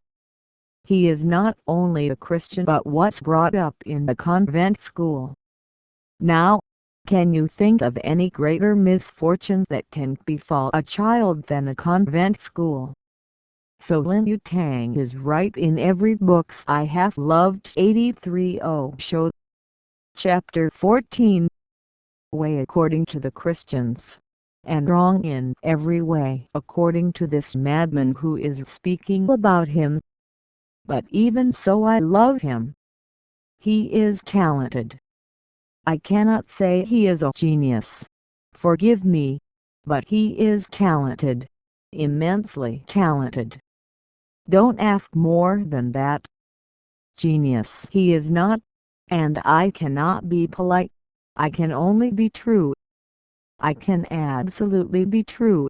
He is not only a Christian but was brought up in the convent school. Now, can you think of any greater misfortune that can befall a child than a convent school? So Lin Yutang is right in every books I have loved. 83 Osho. Chapter 14. Way according to the Christians, and wrong in every way according to this madman who is speaking about him. But even so I love him. He is talented. I cannot say he is a genius, forgive me, but he is talented, immensely talented. Don't ask more than that. Genius he is not, and I cannot be polite, I can only be true. I can absolutely be true.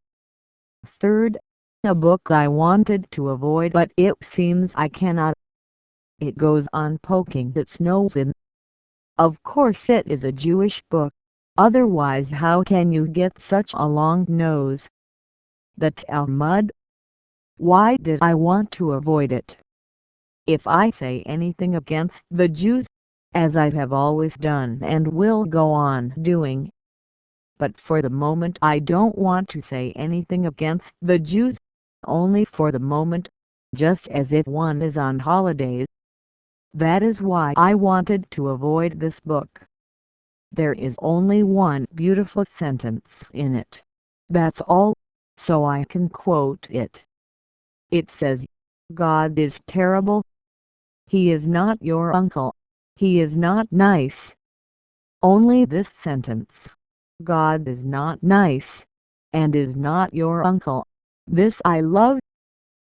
Third, a book I wanted to avoid but it seems I cannot. It goes on poking its nose in. Of course it is a Jewish book, otherwise how can you get such a long nose? The Talmud. Why did I want to avoid it? If I say anything against the Jews, as I have always done and will go on doing, but for the moment I don't want to say anything against the Jews, only for the moment, just as if one is on holidays. That is why I wanted to avoid this book. There is only one beautiful sentence in it. That's all, so I can quote it. It says, God is terrible. He is not your uncle. He is not nice. Only this sentence. God is not nice, and is not your uncle. This I love.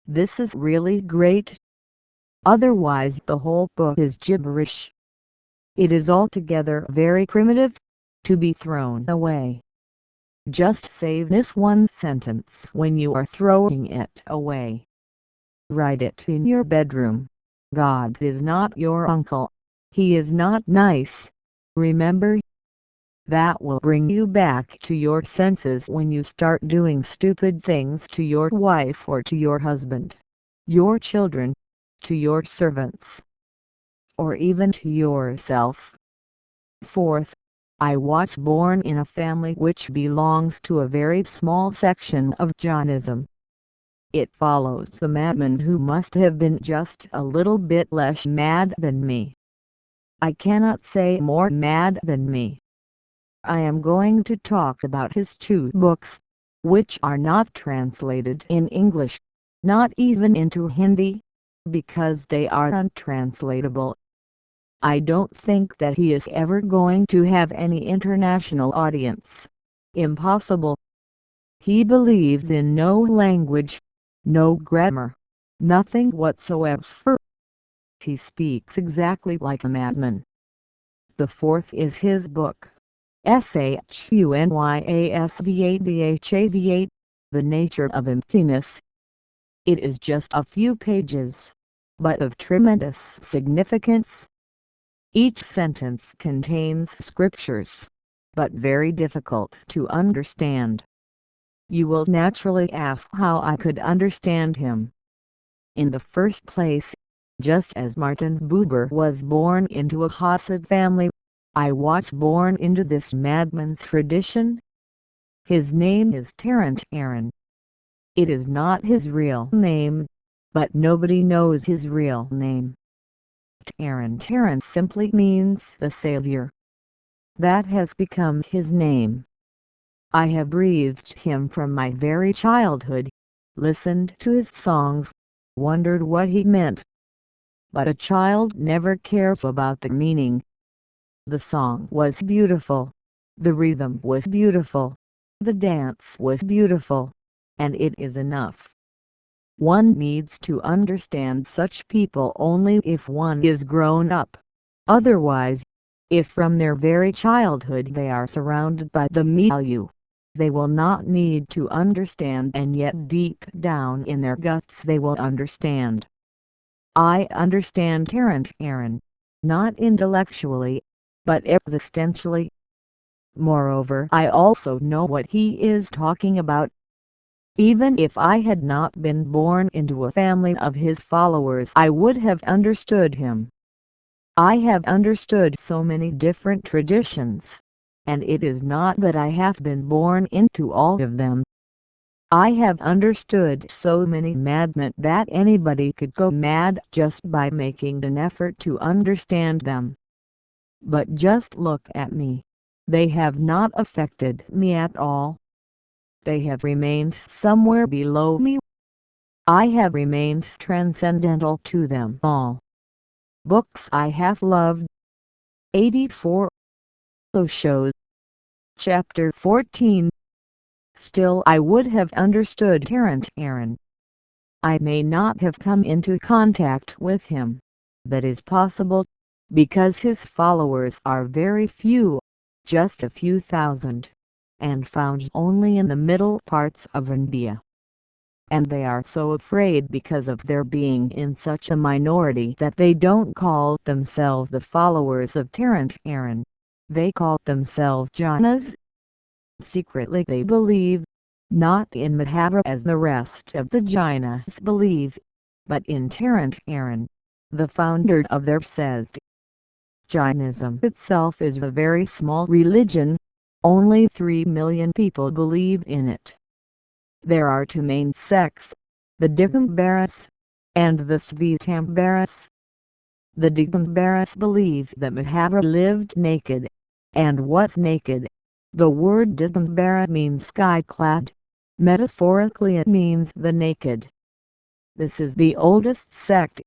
This is really great. Otherwise the whole book is gibberish. It is altogether very primitive, to be thrown away. Just save this one sentence when you are throwing it away. Write it in your bedroom. God is not your uncle. He is not nice. Remember, that will bring you back to your senses when you start doing stupid things to your wife or to your husband, your children, to your servants, or even to yourself. Fourth, I was born in a family which belongs to a very small section of Jainism. It follows the madman who must have been just a little bit less mad than me. I cannot say more mad than me. I am going to talk about his two books, which are not translated in English, not even into Hindi, because they are untranslatable. I don't think that he is ever going to have any international audience. Impossible. He believes in no language, no grammar, nothing whatsoever. He speaks exactly like a madman. The fourth is his book, Shunyassvadhav, The Nature of Emptiness. It is just a few pages, but of tremendous significance. Each sentence contains scriptures, but very difficult to understand. You will naturally ask how I could understand him. In the first place, just as Martin Buber was born into a Hasidic family, I was born into this madman's tradition. His name is Terence Aaron. It is not his real name, but nobody knows his real name. Terence simply means the Savior. That has become his name. I have breathed him from my very childhood, listened to his songs, wondered what he meant. But a child never cares about the meaning. The song was beautiful. The rhythm was beautiful. The dance was beautiful. And it is enough. One needs to understand such people only if one is grown up. Otherwise, if from their very childhood they are surrounded by the milieu, they will not need to understand, and yet deep down in their guts they will understand. I understand Terence Aaron, not intellectually, but existentially. Moreover, I also know what he is talking about. Even if I had not been born into a family of his followers, I would have understood him. I have understood so many different traditions, and it is not that I have been born into all of them. I have understood so many madmen that anybody could go mad just by making an effort to understand them. But just look at me. They have not affected me at all. They have remained somewhere below me. I have remained transcendental to them all. Books I have loved. 84. Those shows. Chapter 14. Still I would have understood Terence Aaron. I may not have come into contact with him. That is possible, because his followers are very few, just a few thousand, and found only in the middle parts of India. And they are so afraid because of their being in such a minority that they don't call themselves the followers of Terence Aaron. They call themselves Jainas. Secretly they believe, not in Madhava as the rest of the Jainas believe, but in Terence Aaron, the founder of their sect. Jainism itself is a very small religion. Only 3 million people believe in it. There are two main sects, the Digambaras and the Svetambaras. The Digambaras believe that Madhava lived naked, and was naked. The word Digambara means sky-clad. Metaphorically it means the naked. This is the oldest sect.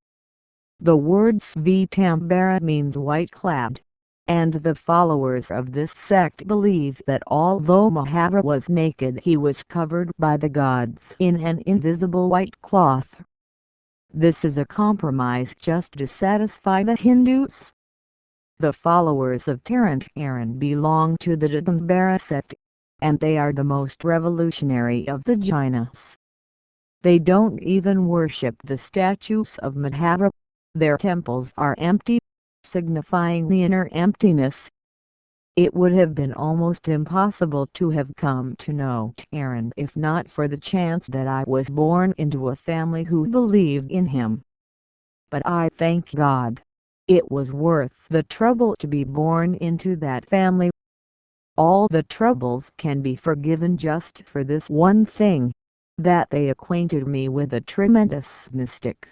The word Svetambara means white-clad, and the followers of this sect believe that although Madhava was naked, he was covered by the gods in an invisible white cloth. This is a compromise just to satisfy the Hindus. The followers of Terence Aaron belong to the Digambara sect, and they are the most revolutionary of the Jainas. They don't even worship the statues of Madhava. Their temples are empty, signifying the inner emptiness. It would have been almost impossible to have come to know Aaron if not for the chance that I was born into a family who believed in him. But I thank God. It was worth the trouble to be born into that family. All the troubles can be forgiven just for this one thing, that they acquainted me with a tremendous mystic.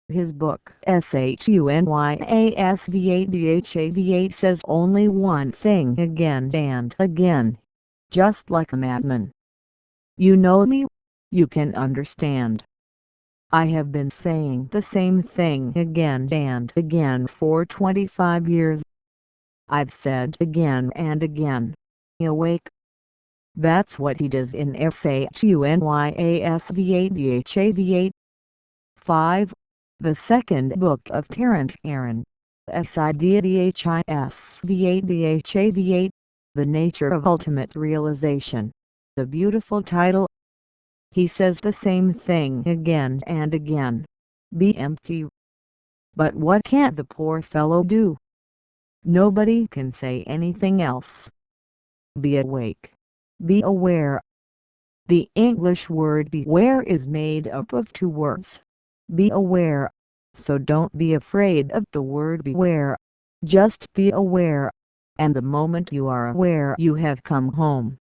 His book Sunnyasvadhav says only one thing again and again, just like a madman. You know me, you can understand. I have been saying the same thing again and again for 25 years. I've said again and again, awake. That's what he does in Sunnyasvadhav. 5. The second book of Terence Aaron, Sunnyasvadhav, The Nature of Ultimate Realization. The beautiful title. He says the same thing again and again. Be empty. But what can the poor fellow do? Nobody can say anything else. Be awake. Be aware. The English word beware is made up of two words. Be aware. So don't be afraid of the word beware. Just be aware. And the moment you are aware you have come home.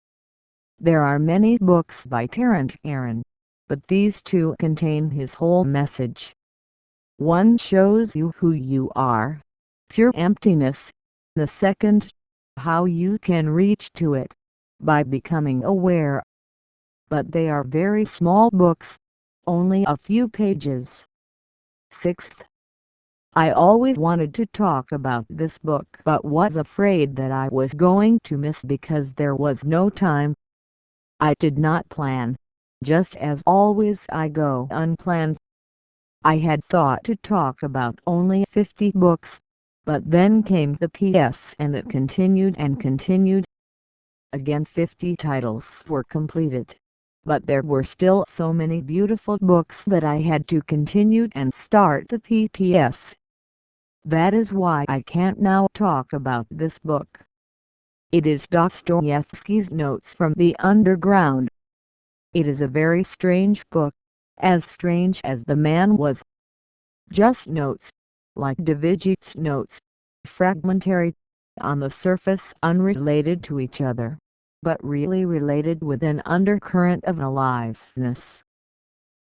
There are many books by Terence Aaron, but these two contain his whole message. One shows you who you are, pure emptiness. The second, how you can reach to it, by becoming aware. But they are very small books. only a few pages. 6th. I always wanted to talk about this book but was afraid that I was going to miss because there was no time. I did not plan. Just as always I go unplanned. I had thought to talk about only 50 books, but then came the PS and it continued and continued. Again 50 titles were completed, but there were still so many beautiful books that I had to continue and start the PPS. That is why I can't now talk about this book. It is Dostoevsky's Notes from the Underground. It is a very strange book, as strange as the man was. Just notes, like Davidji's notes, fragmentary, on the surface unrelated to each other, but really related with an undercurrent of aliveness.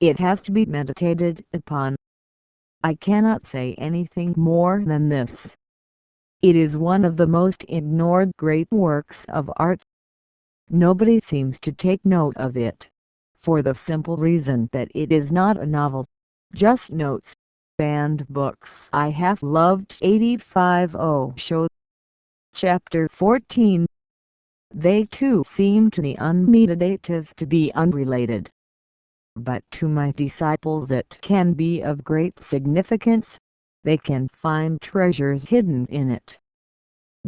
It has to be meditated upon. I cannot say anything more than this. It is one of the most ignored great works of art. Nobody seems to take note of it, for the simple reason that it is not a novel, just notes. Banned books I have loved 850 show. Chapter 14. They too seem to the unmeditative to be unrelated, but to my disciples it can be of great significance. They can find treasures hidden in it.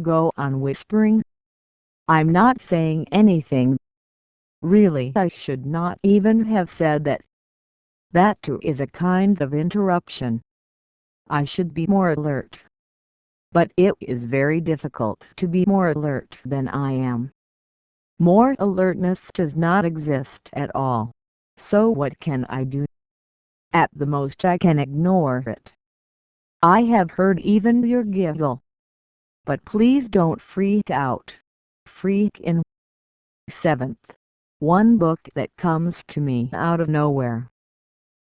Go on whispering. I'm not saying anything. Really, I should not even have said that. That too is a kind of interruption. I should be more alert. But it is very difficult to be more alert than I am. More alertness does not exist at all. So what can I do? At the most I can ignore it. I have heard even your giggle. But please don't freak out. Freak in. 7th. One book that comes to me out of nowhere.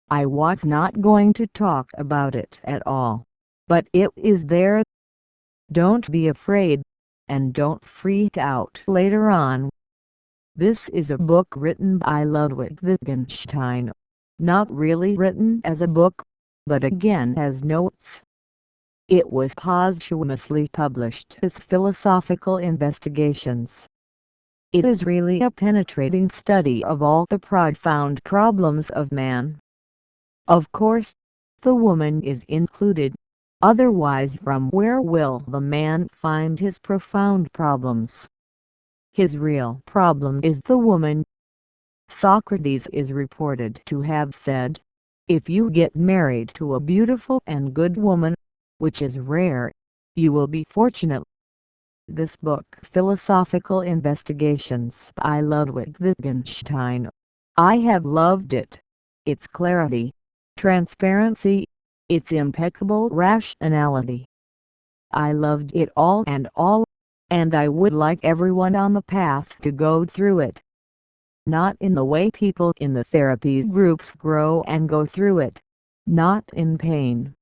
I was not going to talk about it at all, but it is there. Don't be afraid, and don't freak out later on. This is a book written by Ludwig Wittgenstein, not really written as a book, but again as notes. It was posthumously published as Philosophical Investigations. It is really a penetrating study of all the profound problems of man. Of course, the woman is included, otherwise from where will the man find his profound problems? His real problem is the woman. Socrates is reported to have said, if you get married to a beautiful and good woman, which is rare, you will be fortunate. This book, Philosophical Investigations by Ludwig Wittgenstein, I have loved it. Its clarity, transparency, its impeccable rationality. I loved it all, and I would like everyone on the path to go through it. Not in the way people in the therapy groups grow and go through it. Not in pain.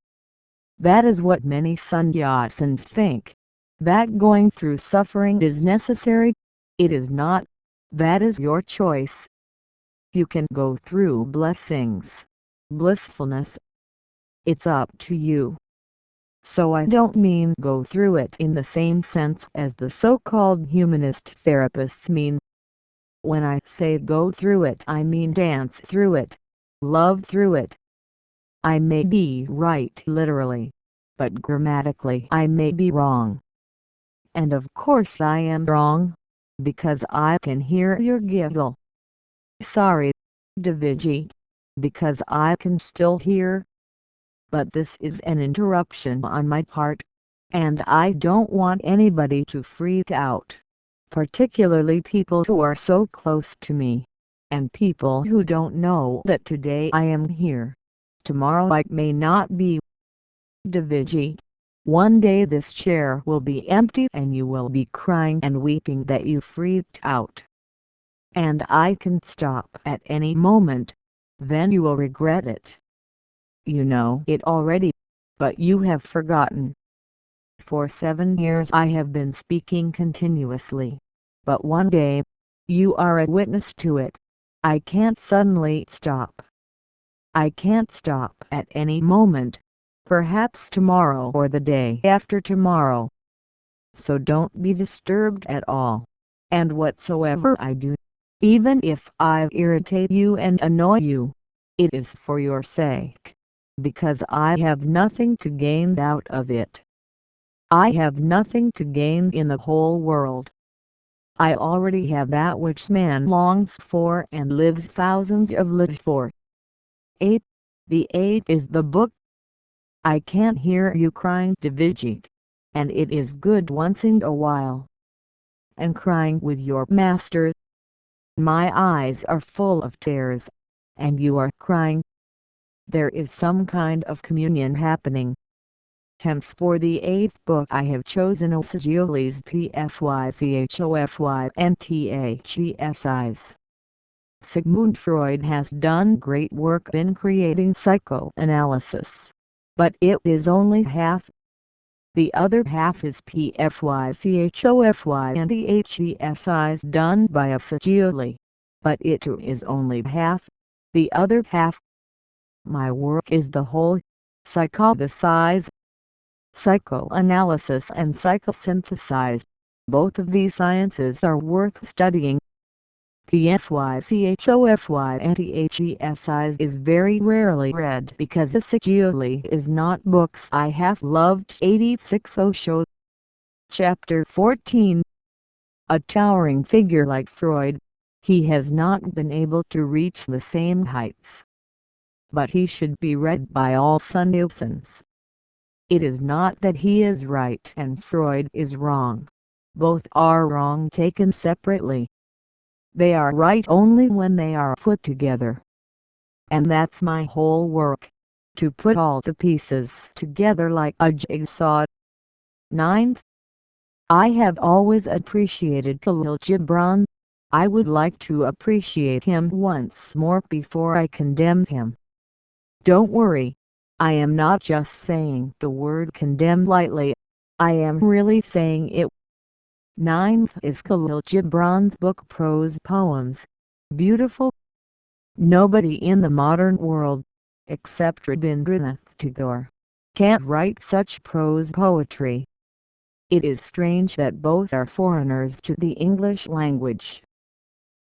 That is what many sannyasins think. That going through suffering is necessary. It is not. That is your choice. You can go through blessings, blissfulness. It's up to you. So I don't mean go through it in the same sense as the so-called humanist therapists mean. When I say go through it, I mean dance through it, love through it. I may be right literally, but grammatically I may be wrong. And of course I am wrong, because I can hear your giggle. Sorry, Davidji, because I can still hear. But this is an interruption on my part, and I don't want anybody to freak out, particularly people who are so close to me, and people who don't know that today I am here, tomorrow I may not be. Davidji, one day this chair will be empty and you will be crying and weeping that you freaked out. And I can stop at any moment, then you will regret it. You know it already, but you have forgotten. For 7 years I have been speaking continuously, but one day, you are a witness to it. I can't suddenly stop. I can't stop at any moment, perhaps tomorrow or the day after tomorrow. So don't be disturbed at all. And whatsoever I do, even if I irritate you and annoy you, it is for your sake, because I have nothing to gain out of it. I have nothing to gain in the whole world. I already have that which man longs for and lives thousands of lives for. 8. The 8 is the book. I can't hear you crying to Vijit, and it is good once in a while. And crying with your master. My eyes are full of tears, and you are crying. There is some kind of communion happening. Hence for the 8th book I have chosen Psychoses Psychosy and THESIs. Sigmund Freud has done great work in creating psychoanalysis, but it is only half. The other half is PSYCHOSY and THESIs done by Psychoses, but it too is only half. The other half, my work, is the whole. Psychoanalysis, psychoanalysis and psychosynthesis, both of these sciences are worth studying. PSYCHOSY and THESIs is very rarely read because Psychoses is not books I have loved. 86 Osho. Chapter 14. A towering figure like Freud, he has not been able to reach the same heights. But he should be read by all Sannyasins. It is not that he is right and Freud is wrong. Both are wrong taken separately. They are right only when they are put together. And that's my whole work, to put all the pieces together like a jigsaw. 9th. I have always appreciated Khalil Gibran. I would like to appreciate him once more before I condemn him. Don't worry, I am not just saying the word condemn lightly, I am really saying it. 9th is Khalil Gibran's book Prose Poems. Beautiful. Nobody in the modern world, except Rabindranath Tagore, can't write such prose poetry. It is strange that both are foreigners to the English language.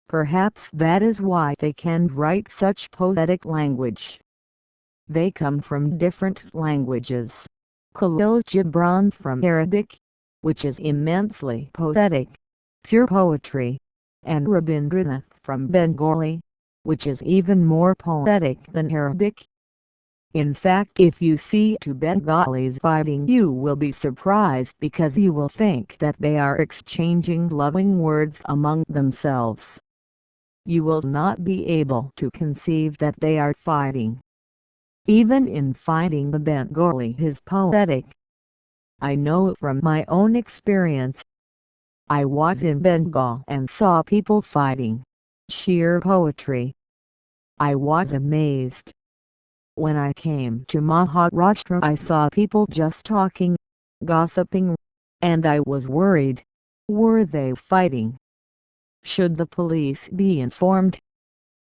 Perhaps that is why they can write such poetic language. They come from different languages. Khalil Gibran from Arabic, which is immensely poetic, pure poetry, and Rabindranath from Bengali, which is even more poetic than Arabic. In fact, if you see two Bengalis fighting, you will be surprised because you will think that they are exchanging loving words among themselves. You will not be able to conceive that they are fighting. Even in fighting, the Bengali is poetic. I know it from my own experience. I was in Bengal and saw people fighting. Sheer poetry. I was amazed. When I came to Maharashtra, I saw people just talking, gossiping, and I was worried. Were they fighting? Should the police be informed?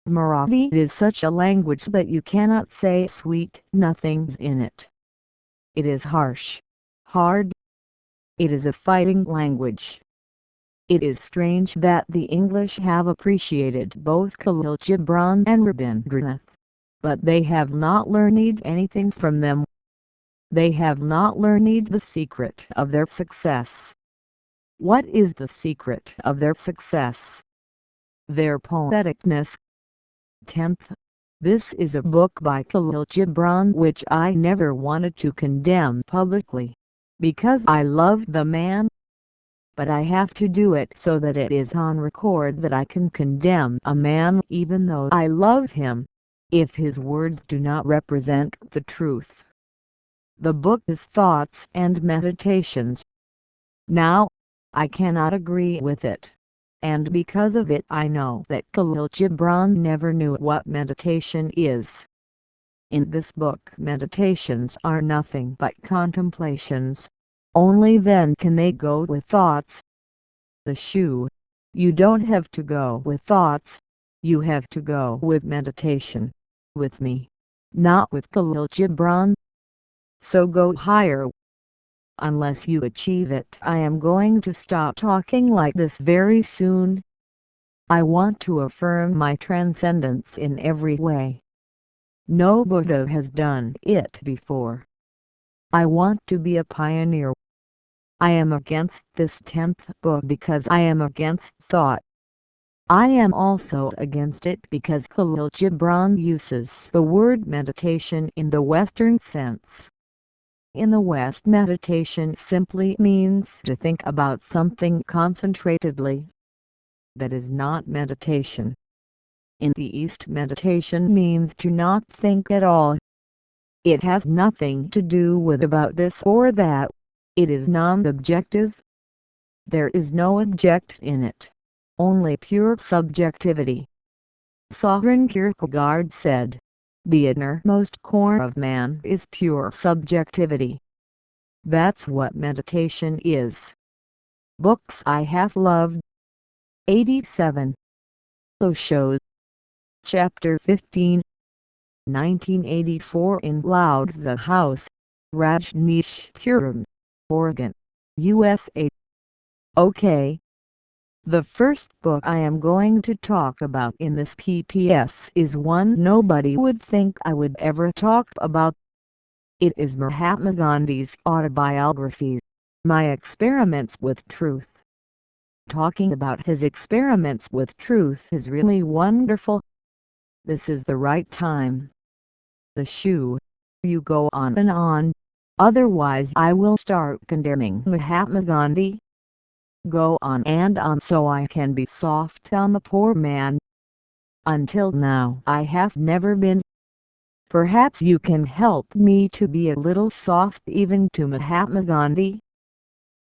Marathi is such a language that you cannot say sweet nothings in it. It is harsh, hard. It is a fighting language. It is strange that the English have appreciated both Khalil Gibran and Rabindranath, but they have not learned anything from them. They have not learned the secret of their success. What is the secret of their success? Their poeticness. 10th. This is a book by Khalil Gibran which I never wanted to condemn publicly, because I love the man. But I have to do it so that it is on record that I can condemn a man even though I love him, if his words do not represent the truth. The book is Thoughts and Meditations. Now, I cannot agree with it, and because of it I know that Khalil Gibran never knew what meditation is. In this book meditations are nothing but contemplations. Only then can they go with thoughts. The shoe. You don't have to go with thoughts. You have to go with meditation. With me. not with Khalil Gibran. So go higher. Unless you achieve it, I am going to stop talking like this very soon. I want to affirm my transcendence in every way. No Buddha has done it before. I want to be a pioneer. I am against this 10th book because I am against thought. I am also against it because Khalil Gibran uses the word meditation in the Western sense. In the West, meditation simply means to think about something concentratedly. That is not meditation. In the East, meditation means to not think at all. It has nothing to do with about this or that. It is non-objective. There is no object in it. Only pure subjectivity. Sovereign Kierkegaard said, "The innermost core of man is pure subjectivity." That's what meditation is. Books I have loved. 87. Osho. Chapter 15. 1984 in Lao-Tzu House, Rajneeshpuram, Oregon, USA. Okay. The first book I am going to talk about in this PPS is one nobody would think I would ever talk about. It is Mahatma Gandhi's autobiography, My Experiments with Truth. Talking about his experiments with truth is really wonderful. This is the right time. The shoe. You go on and on, otherwise I will start condemning Mahatma Gandhi. Go on and on so I can be soft on the poor man. Until now I have never been. Perhaps you can help me to be a little soft even to Mahatma Gandhi.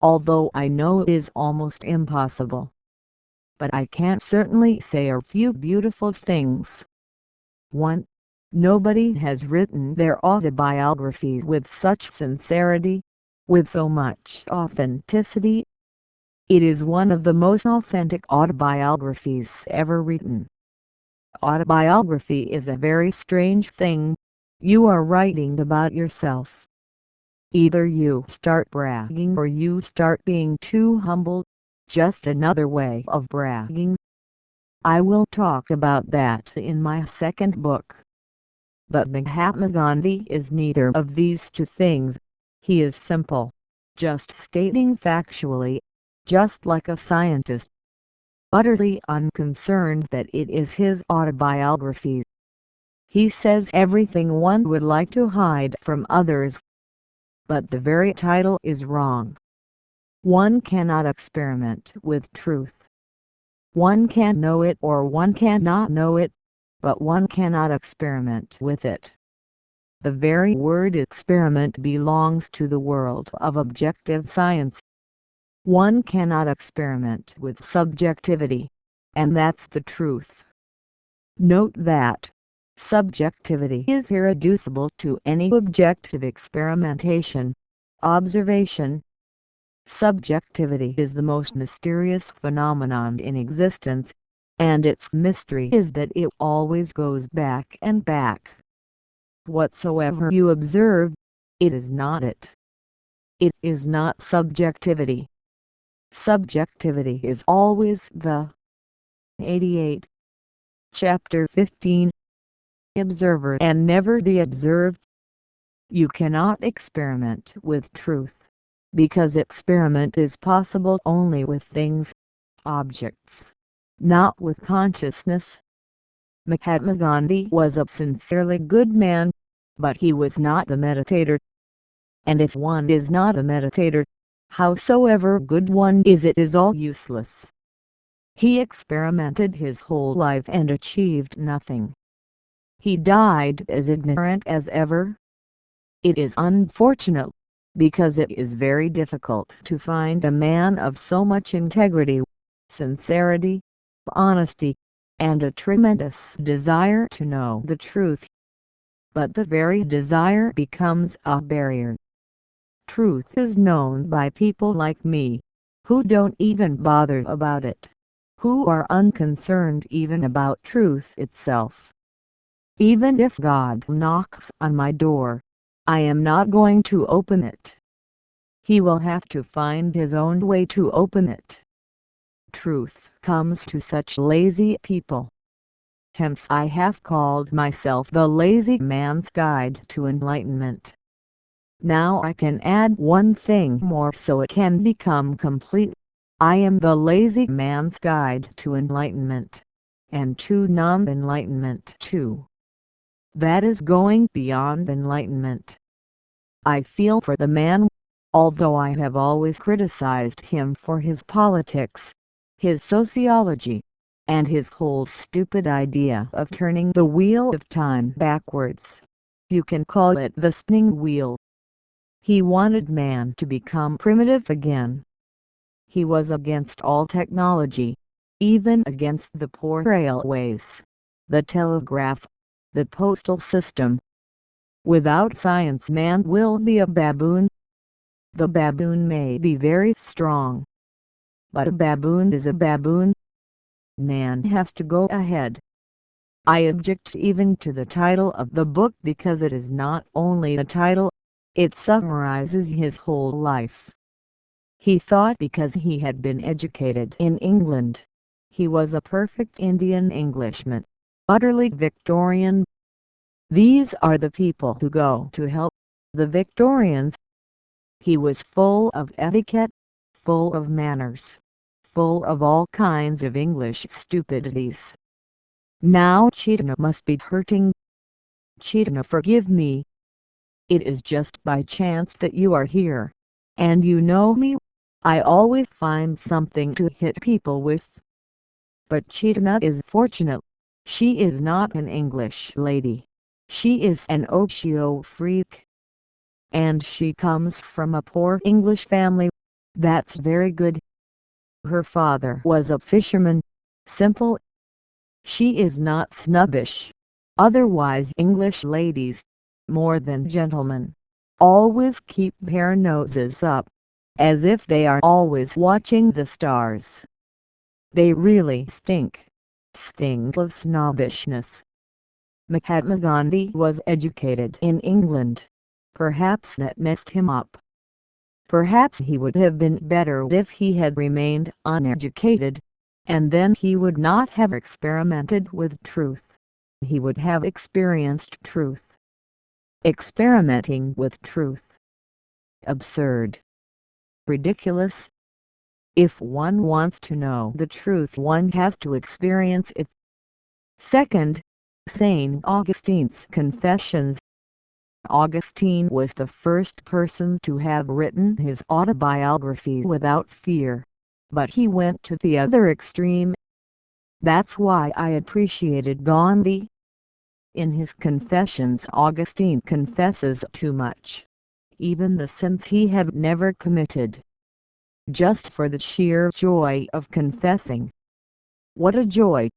Although I know it is almost impossible. But I can certainly say a few beautiful things. 1. Nobody has written their autobiography with such sincerity, with so much authenticity. It is one of the most authentic autobiographies ever written. Autobiography is a very strange thing. You are writing about yourself. Either you start bragging or you start being too humble. Just another way of bragging. I will talk about that in my second book. But Mahatma Gandhi is neither of these two things. He is simple, just stating factually, just like a scientist, utterly unconcerned that it is his autobiography. He says everything one would like to hide from others. But the very title is wrong. One cannot experiment with truth. One can know it or one cannot know it, but one cannot experiment with it. The very word experiment belongs to the world of objective science. One cannot experiment with subjectivity, and that's the truth. Note that subjectivity is irreducible to any objective experimentation, observation. Subjectivity is the most mysterious phenomenon in existence, and its mystery is that it always goes back and back. Whatsoever you observe, it is not it. It is not subjectivity. Subjectivity is always the 88. Chapter 15. Observer and never the observed. You cannot experiment with truth, because experiment is possible only with things, objects, not with consciousness. Mahatma Gandhi was a sincerely good man, but he was not the meditator. And if one is not a meditator, howsoever good one is, it is all useless. He experimented his whole life and achieved nothing. He died as ignorant as ever. It is unfortunate, because it is very difficult to find a man of so much integrity, sincerity, honesty, and a tremendous desire to know the truth. But the very desire becomes a barrier. Truth is known by people like me, who don't even bother about it, who are unconcerned even about truth itself. Even if God knocks on my door, I am not going to open it. He will have to find his own way to open it. Truth comes to such lazy people. Hence I have called myself the lazy man's guide to enlightenment. Now I can add one thing more so it can become complete. I am the lazy man's guide to enlightenment, and to non-enlightenment too. That is going beyond enlightenment. I feel for the man, although I have always criticized him for his politics, his sociology, and his whole stupid idea of turning the wheel of time backwards. You can call it the spinning wheel. He wanted man to become primitive again. He was against all technology, even against the poor railways, the telegraph, the postal system. Without science man will be a baboon. The baboon may be very strong, but a baboon is a baboon. Man has to go ahead. I object even to the title of the book because it is not only a title, it summarizes his whole life. He thought because he had been educated in England, he was a perfect Indian Englishman, utterly Victorian. These are the people who go to hell, the Victorians. He was full of etiquette, full of manners, full of all kinds of English stupidities. Now Chitna must be hurting. Chitna, forgive me. It is just by chance that you are here, and you know me. I always find something to hit people with. But Chitna is fortunate. She is not an English lady. She is an Osho freak. And she comes from a poor English family. That's very good. Her father was a fisherman. Simple. She is not snobbish. Otherwise English ladies, more than gentlemen, always keep their noses up, as if they are always watching the stars. They really stink of snobbishness. Mahatma Gandhi was educated in England. Perhaps that messed him up. Perhaps he would have been better if he had remained uneducated, and then he would not have experimented with truth. He would have experienced truth. Experimenting with truth. Absurd. Ridiculous. If one wants to know the truth, one has to experience it. Second, St. Augustine's Confessions. Augustine was the first person to have written his autobiography without fear, but he went to the other extreme. That's why I appreciated Gandhi. In his Confessions, Augustine confesses too much, even the sins he had never committed, just for the sheer joy of confessing. What a joy!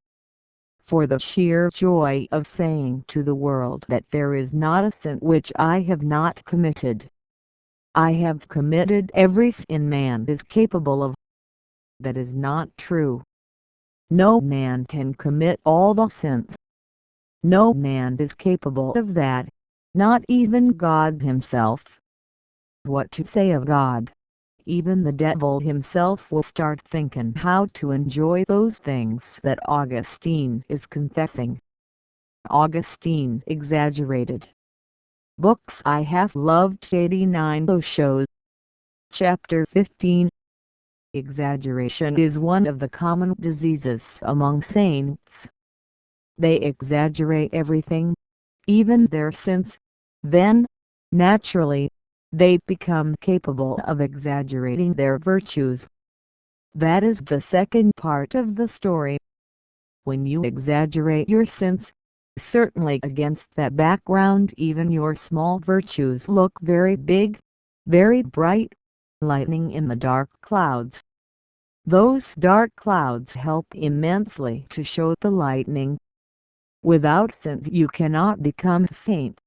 For the sheer joy of saying to the world that there is not a sin which I have not committed. I have committed every sin man is capable of. That is not true. No man can commit all the sins. No man is capable of that, not even God himself. What to say of God? Even the devil himself will start thinking how to enjoy those things that Augustine is confessing. Augustine exaggerated. Books I have loved 89 Osho. Chapter 15. Exaggeration is one of the common diseases among saints. They exaggerate everything, even their sins. Then, naturally, they become capable of exaggerating their virtues. That is the second part of the story. When you exaggerate your sins, certainly against that background even your small virtues look very big, very bright, lightning in the dark clouds. Those dark clouds help immensely to show the lightning. Without sins you cannot become a saint.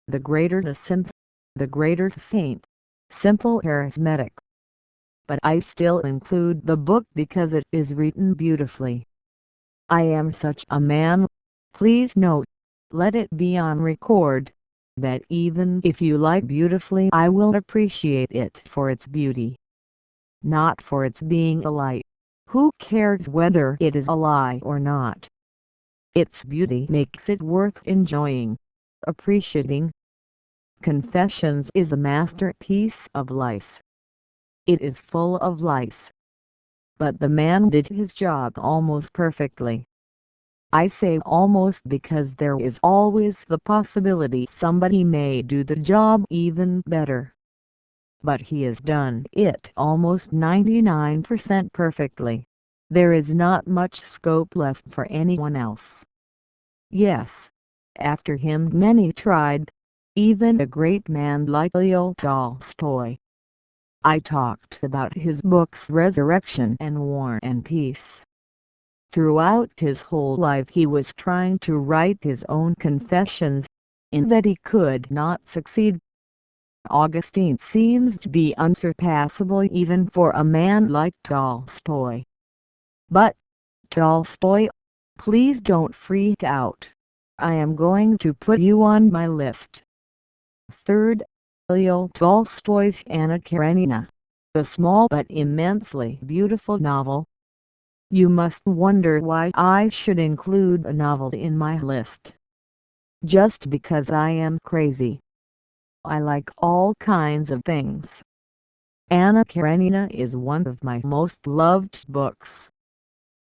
The greater the sins, the greater the saint. Simple arithmetic. But I still include the book because it is written beautifully. I am such a man. Please note, Let it be on record that even if you like beautifully, I will appreciate it for its beauty, not for its being a lie. Who cares whether it is a lie or not? Its beauty makes it worth enjoying, appreciating. Confessions is a masterpiece of lies. It is full of lies. But the man did his job almost perfectly. I say almost because there is always the possibility somebody may do the job even better. But he has done it almost 99% perfectly. There is not much scope left for anyone else. Yes, after him many tried, even a great man like Leo Tolstoy. I talked about his books Resurrection and War and Peace. Throughout his whole life he was trying to write his own confessions, in that he could not succeed. Augustine seems to be unsurpassable even for a man like Tolstoy. But, Tolstoy, please don't freak out. I am going to put you on my list. Third, Leo Tolstoy's Anna Karenina, a small but immensely beautiful novel. You must wonder why I should include a novel in my list. Just because I am crazy. I like all kinds of things. Anna Karenina is one of my most loved books.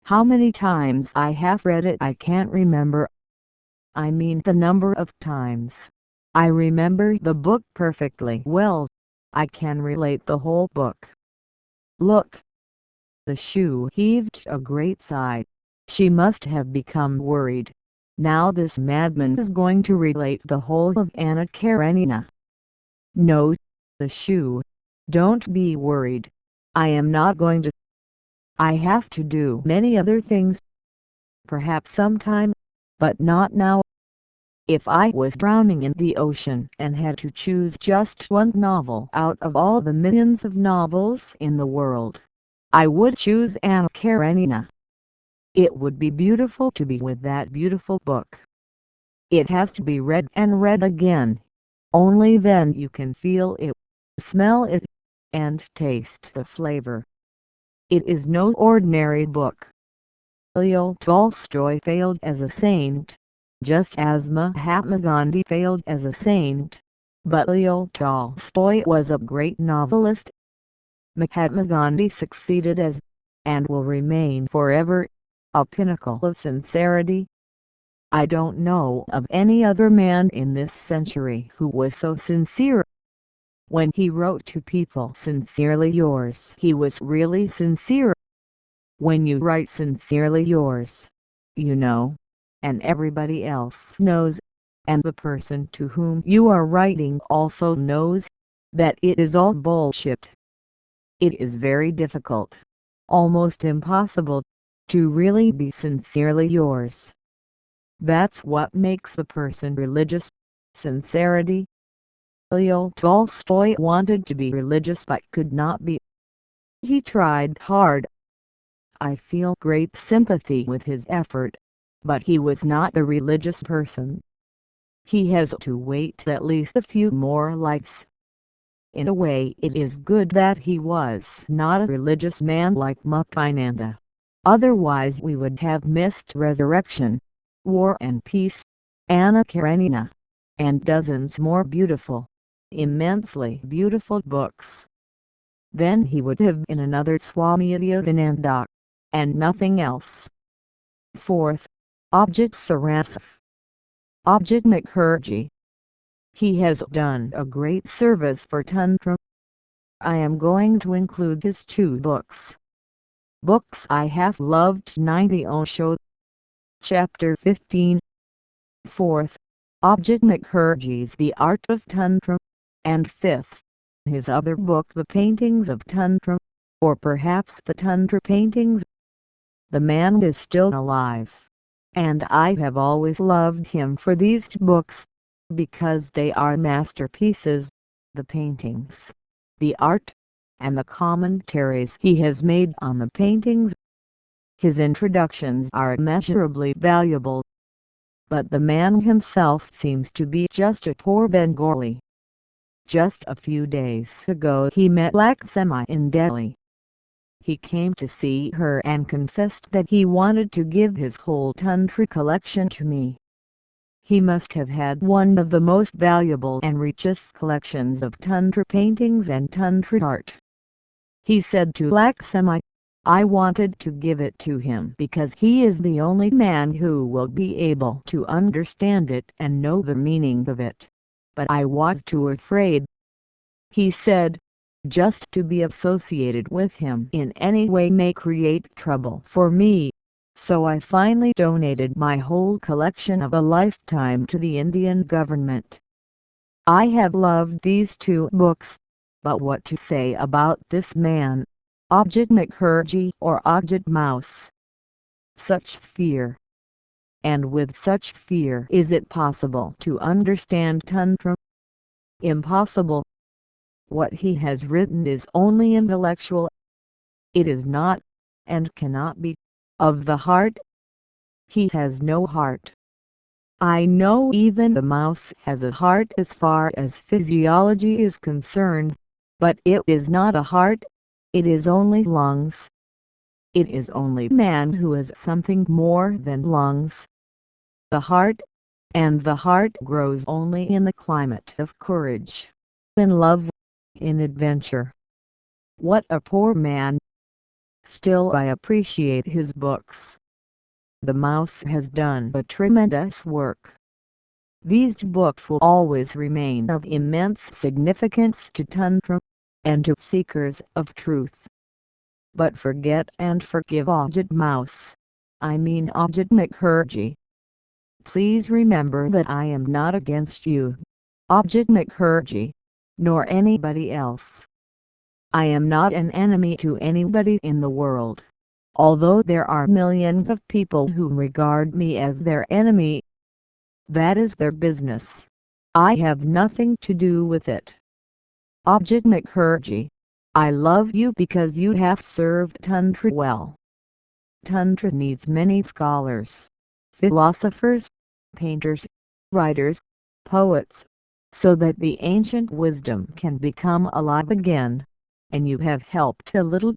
How many times I have read it I can't remember. I mean the number of times. I remember the book perfectly well. I can relate the whole book. Look. The shoe heaved a great sigh. She must have become worried. Now this madman is going to relate the whole of Anna Karenina. No, the shoe. Don't be worried. I am not going to. I have to do many other things. Perhaps sometime, but not now. If I was drowning in the ocean and had to choose just one novel out of all the millions of novels in the world, I would choose Anna Karenina. It would be beautiful to be with that beautiful book. It has to be read and read again. Only then you can feel it, smell it, and taste the flavor. It is no ordinary book. Leo Tolstoy failed as a saint, just as Mahatma Gandhi failed as a saint. But Leo Tolstoy was a great novelist. Mahatma Gandhi succeeded as, and will remain forever, a pinnacle of sincerity. I don't know of any other man in this century who was so sincere. When he wrote to people sincerely yours, he was really sincere. When you write sincerely yours, you know, and everybody else knows, and the person to whom you are writing also knows, that it is all bullshit. It is very difficult, almost impossible, to really be sincerely yours. That's what makes the person religious, sincerity. Leo Tolstoy wanted to be religious but could not be. He tried hard. I feel great sympathy with his effort, but he was not a religious person. He has to wait at least a few more lives. In a way it is good that he was not a religious man like Mukhinanda. Otherwise we would have missed Resurrection, War and Peace, Anna Karenina, and dozens more beautiful, immensely beautiful books. Then he would have been another Swami Yogananda, and nothing else. Fourth, Abhijit Sarasov. Abhijit Mukherjee. He has done a great service for Tantra. I am going to include his two books. Books I have loved 90 Osho. Chapter 15. Fourth, Abhijit Mukherjee's The Art of Tantra. And fifth, his other book The Paintings of Tantra, or perhaps The Tantra Paintings. The man is still alive, and I have always loved him for these two books, because they are masterpieces. The paintings, the art, and the commentaries he has made on the paintings. His introductions are immeasurably valuable. but the man himself seems to be just a poor Bengali. Just a few days ago he met Lakshmi in Delhi. He came to see her and confessed that he wanted to give his whole Tantra collection to me. He must have had one of the most valuable and richest collections of Tantra paintings and Tantra art. He said to Lakshmi, "I wanted to give it to him because he is the only man who will be able to understand it and know the meaning of it. But I was too afraid." He said, "Just to be associated with him in any way may create trouble for me. So I finally donated my whole collection of a lifetime to the Indian government." I have loved these two books, but what to say about this man, Ajit Mukherjee or Ajit Mouse? Such fear. And with such fear is it possible to understand Tantra? Impossible. What he has written is only intellectual. It is not, and cannot be, of the heart. He has no heart. I know even the mouse has a heart as far as physiology is concerned, but it is not a heart, it is only lungs. It is only man who has something more than lungs. The heart, and the heart grows only in the climate of courage, in love, in adventure. What a poor man! Still I appreciate his books. The mouse has done a tremendous work. These books will always remain of immense significance to Tantra, and to seekers of truth. But forget and forgive Ajit Mouse. I mean Ajit Mukherjee. Please remember that I am not against you, Ajit Mukherjee, nor anybody else. I am not an enemy to anybody in the world, although there are millions of people who regard me as their enemy. That is their business. I have nothing to do with it. Ajit Mukherjee, I love you because you have served Tantra well. Tantra needs many scholars, philosophers, painters, writers, poets, so that the ancient wisdom can become alive again, and you have helped a little.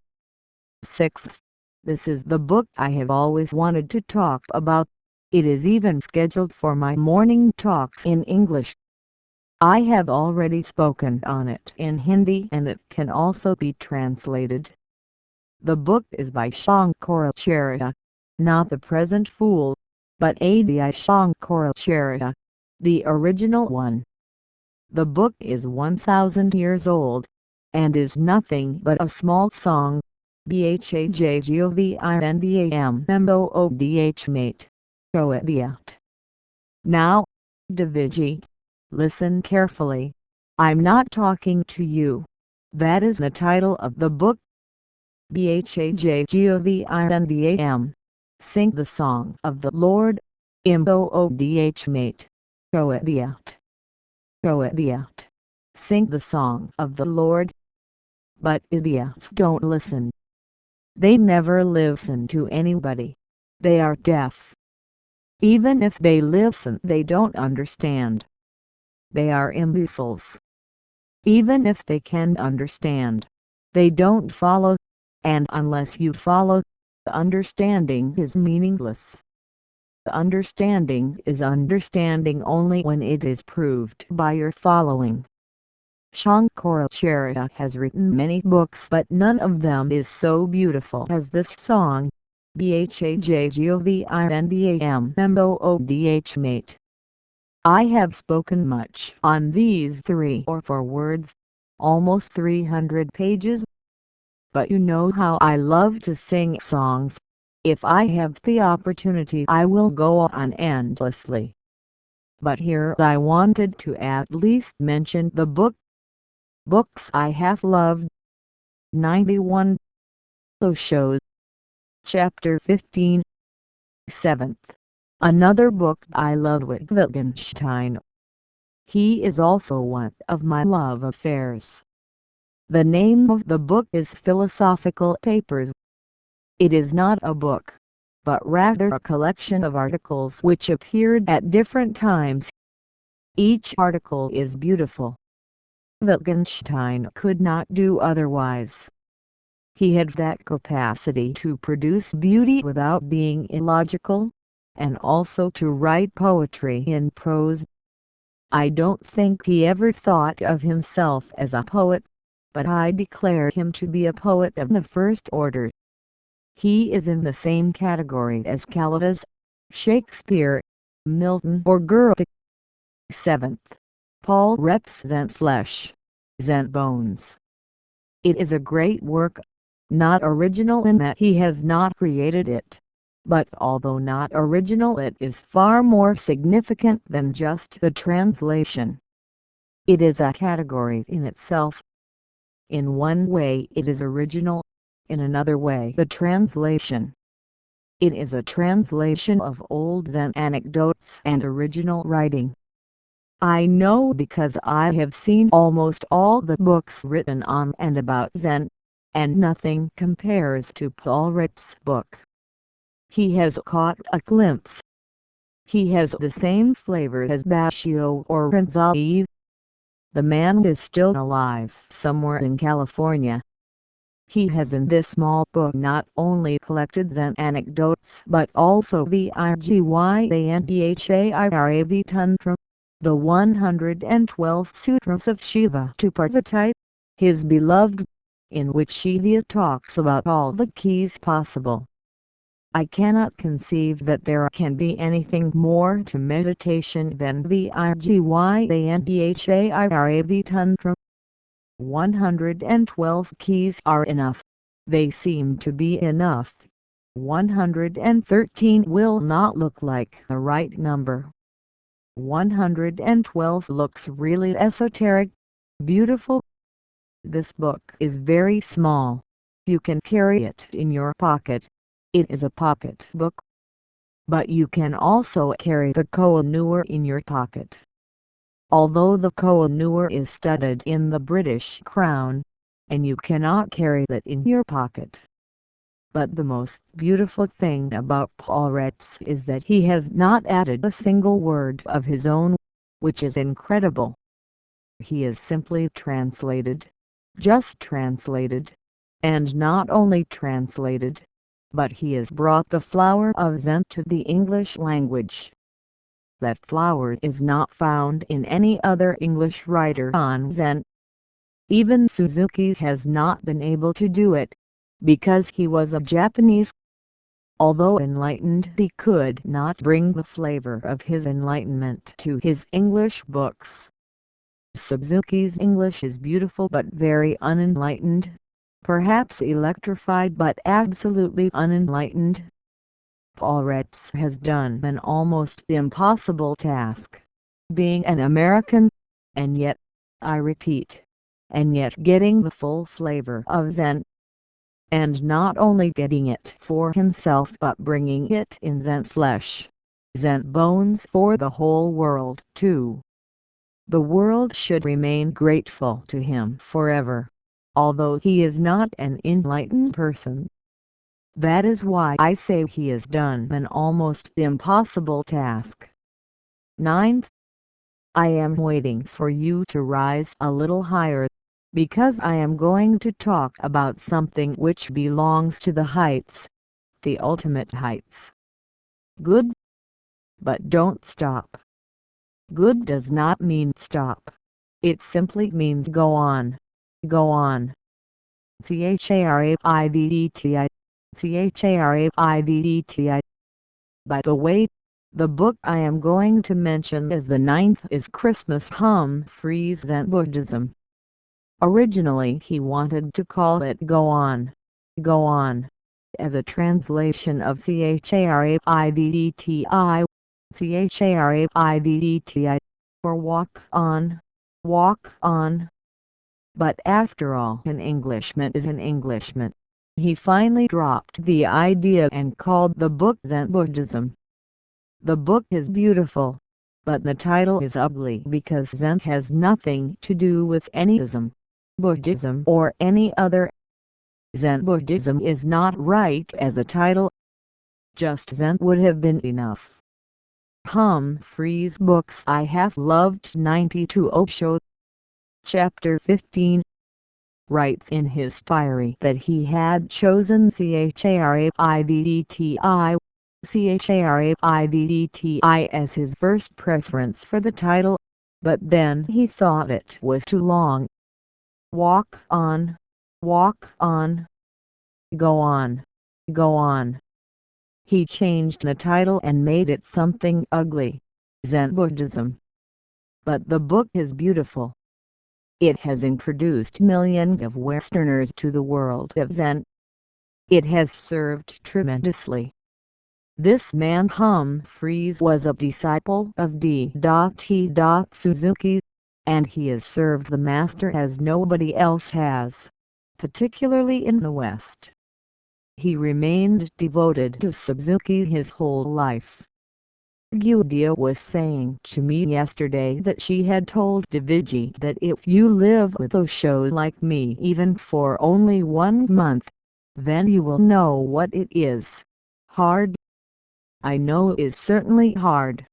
6th. This is the book I have always wanted to talk about. It is even scheduled for my morning talks in English. I have already spoken on it in Hindi and it can also be translated. The book is by Shankaracharya, not the present fool, but Adi Shankaracharya, the original one. The book is 1000 years old, and is nothing but a small song, Bhajgovindammoodh mate, poetic. Now, Daviji, listen carefully. I'm not talking to you. That is the title of the book. Bhajgovindam. Sing the song of the Lord, Moodh mate, poetic. Poetic. Sing the song of the Lord. But idiots don't listen. They never listen to anybody. They are deaf. Even if they listen, they don't understand. They are imbeciles. Even if they can understand, they don't follow, and unless you follow, understanding is meaningless. Understanding is understanding only when it is proved by your following. Shankaracharya has written many books, but none of them is so beautiful as this song, Bhajgovindammoodh mate. I have spoken much on these 3 or 4 words, almost 300 pages. But you know how I love to sing songs. If I have the opportunity I will go on endlessly. But here I wanted to at least mention the books I have loved. 91. Osho. Chapter 15. 7th. Another book I love, Wittgenstein. He is also one of my love affairs. The name of the book is Philosophical Papers. It is not a book. but rather a collection of articles which appeared at different times. Each article is beautiful. Wittgenstein could not do otherwise. He had that capacity to produce beauty without being illogical, and also to write poetry in prose. I don't think he ever thought of himself as a poet, but I declare him to be a poet of the first order. He is in the same category as Kalidas, Shakespeare, Milton or Goethe. 7th. Paul Rep's Zent Flesh, Zent Bones. It is a great work, not original in that he has not created it, but although not original it is far more significant than just the translation. It is a category in itself. In one way it is original, in another way the translation. It is a translation of old Zen anecdotes and original writing. I know because I have seen almost all the books written on and about Zen, and nothing compares to Paul Rep's book. He has caught a glimpse. He has the same flavor as Basho or Rajneeshpuram. The man is still alive somewhere in California. He has in this small book not only collected Zen anecdotes but also the Vigyantharavi Tantra, the 112 Sutras of Shiva to Parvati, his beloved, in which Shiva talks about all the keys possible. I cannot conceive that there can be anything more to meditation than the Vigyantharavi Tantra. 112 keys are enough. They seem to be enough. 113 will not look like the right number. 112 looks really esoteric, beautiful. This book is very small. You can carry it in your pocket. It is a pocket book. But you can also carry the Koh-i-Noor in your pocket. Although the Koh-i-Noor is studded in the British Crown, and you cannot carry that in your pocket. But the most beautiful thing about Paul Rep's is that he has not added a single word of his own, which is incredible. He is simply translated, just translated, and not only translated, but he has brought the flower of Zen to the English language. That flower is not found in any other English writer on Zen. Even Suzuki has not been able to do it, because he was a Japanese. Although enlightened, he could not bring the flavor of his enlightenment to his English books. Suzuki's English is beautiful but very unenlightened, perhaps electrified but absolutely unenlightened. Paul Rep's has done an almost impossible task, being an American, and yet, I repeat, and yet getting the full flavor of Zen. And not only getting it for himself but bringing it in Zen flesh, Zen bones for the whole world too. The world should remain grateful to him forever, although he is not an enlightened person. That is why I say he has done an almost impossible task. 9th. I am waiting for you to rise a little higher, because I am going to talk about something which belongs to the heights, the ultimate heights. Good. But don't stop. Good does not mean stop. It simply means go on. Go on. CHARAIVDTI. CHARAIVDTI. By the way, the book I am going to mention as the 9th is Christmas Humphrey's Zen Buddhism. Originally he wanted to call it Go On, Go On, as a translation of CHARAIVDTI, CHARAIVDTI, for walk on, walk on. But after all, an Englishman is an Englishman. He finally dropped the idea and called the book Zen Buddhism. The book is beautiful, but the title is ugly because Zen has nothing to do with any ism, Buddhism or any other. Zen Buddhism is not right as a title. just Zen would have been enough. Humphrey's books I have loved 92 Osho. Chapter 15 writes in his diary that he had chosen CHARAIVDTI as his first preference for the title, but then he thought it was too long. Walk on, walk on, go on, go on. He changed the title and made it something ugly, Zen Buddhism. But the book is beautiful. It has introduced millions of Westerners to the world of Zen. It has served tremendously. This man Humphreys was a disciple of D.T. Suzuki, and he has served the master as nobody else has, particularly in the West. He remained devoted to Suzuki his whole life. Gyudia was saying to me yesterday that she had told Daviji that if you live with Osho like me even for only 1 month, then you will know what it is. Hard. I know it is certainly hard.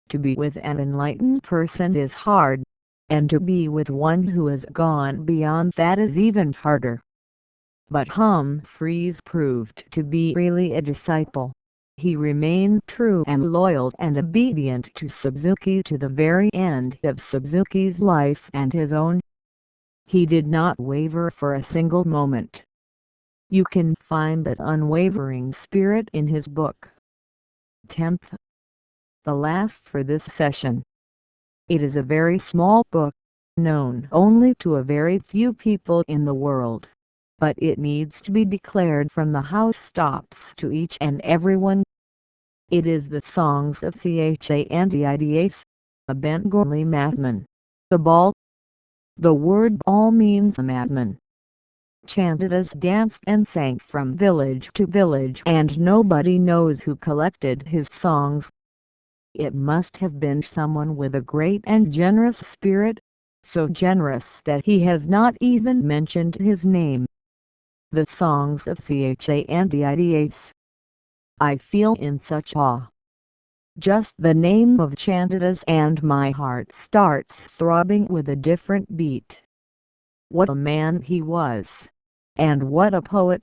To be with an enlightened person is hard, and to be with one who has gone beyond that is even harder. But Humphreys proved to be really a disciple. He remained true and loyal and obedient to Suzuki to the very end of Suzuki's life and his own. He did not waver for a single moment. You can find that unwavering spirit in his book. 10th. The last for this session. It is a very small book, known only to a very few people in the world, but it needs to be declared from the housetops to each and everyone. It is the songs of Chandidas, a Bengali madman. The ball. The word ball means a madman. Chandidas danced and sang from village to village and nobody knows who collected his songs. It must have been someone with a great and generous spirit, so generous that he has not even mentioned his name. The songs of Chandidas. I feel in such awe. Just the name of Chandidas and my heart starts throbbing with a different beat. What a man he was! And what a poet!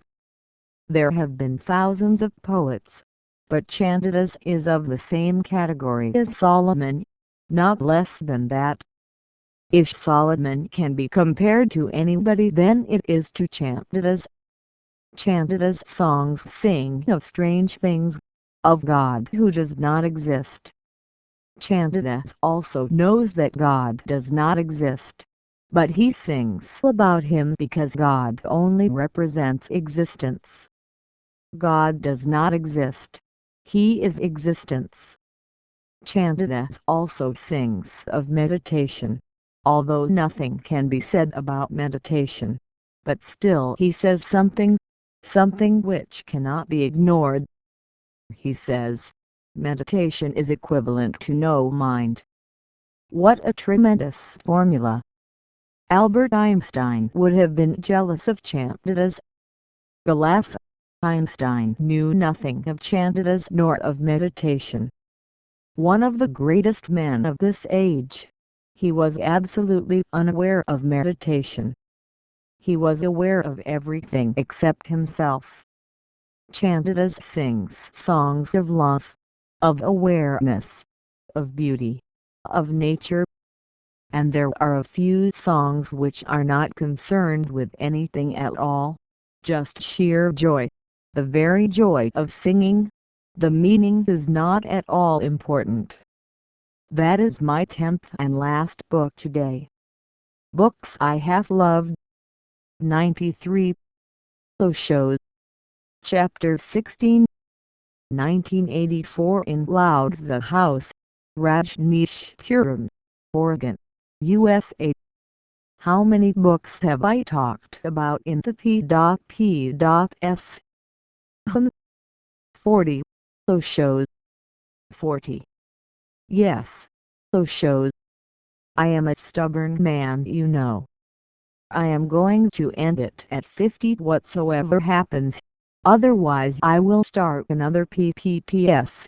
There have been thousands of poets, but Chandidas is of the same category as Solomon, not less than that. If Solomon can be compared to anybody, then it is to Chandidas. Chandidas' songs sing of strange things, of God who does not exist. Chandidas also knows that God does not exist, but he sings about him because God only represents existence. God does not exist. He is existence. Chandidas also sings of meditation, although nothing can be said about meditation, but still he says something which cannot be ignored. He says, meditation is equivalent to no mind. What a tremendous formula! Albert Einstein would have been jealous of Chandidas. Alas, Einstein knew nothing of Chandidas nor of meditation. One of the greatest men of this age, he was absolutely unaware of meditation. He was aware of everything except himself. Chandidas sings songs of love, of awareness, of beauty, of nature. And there are a few songs which are not concerned with anything at all, just sheer joy, the very joy of singing. The meaning is not at all important. That is my 10th and last book today. Books I have loved. 93. Osho. Chapter 16. 1984 in Lao-Tzu House, Rajneeshpuram, Oregon, USA. How many books have I talked about in the P.P.S. 40. Osho. 40. Yes, Osho. I am a stubborn man, you know. I am going to end it at 50 whatsoever happens. Otherwise I will start another PPPS.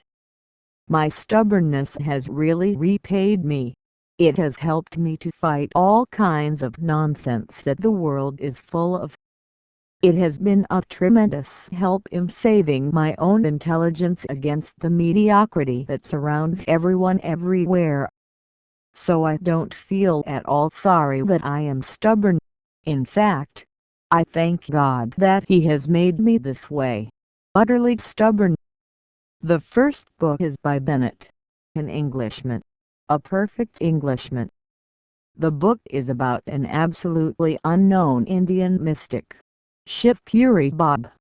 My stubbornness has really repaid me. It has helped me to fight all kinds of nonsense that the world is full of. It has been a tremendous help in saving my own intelligence against the mediocrity that surrounds everyone everywhere. So I don't feel at all sorry that I am stubborn. In fact, I thank God that He has made me this way, utterly stubborn. The first book is by Bennett, an Englishman, a perfect Englishman. The book is about an absolutely unknown Indian mystic, Shivpuri Baba.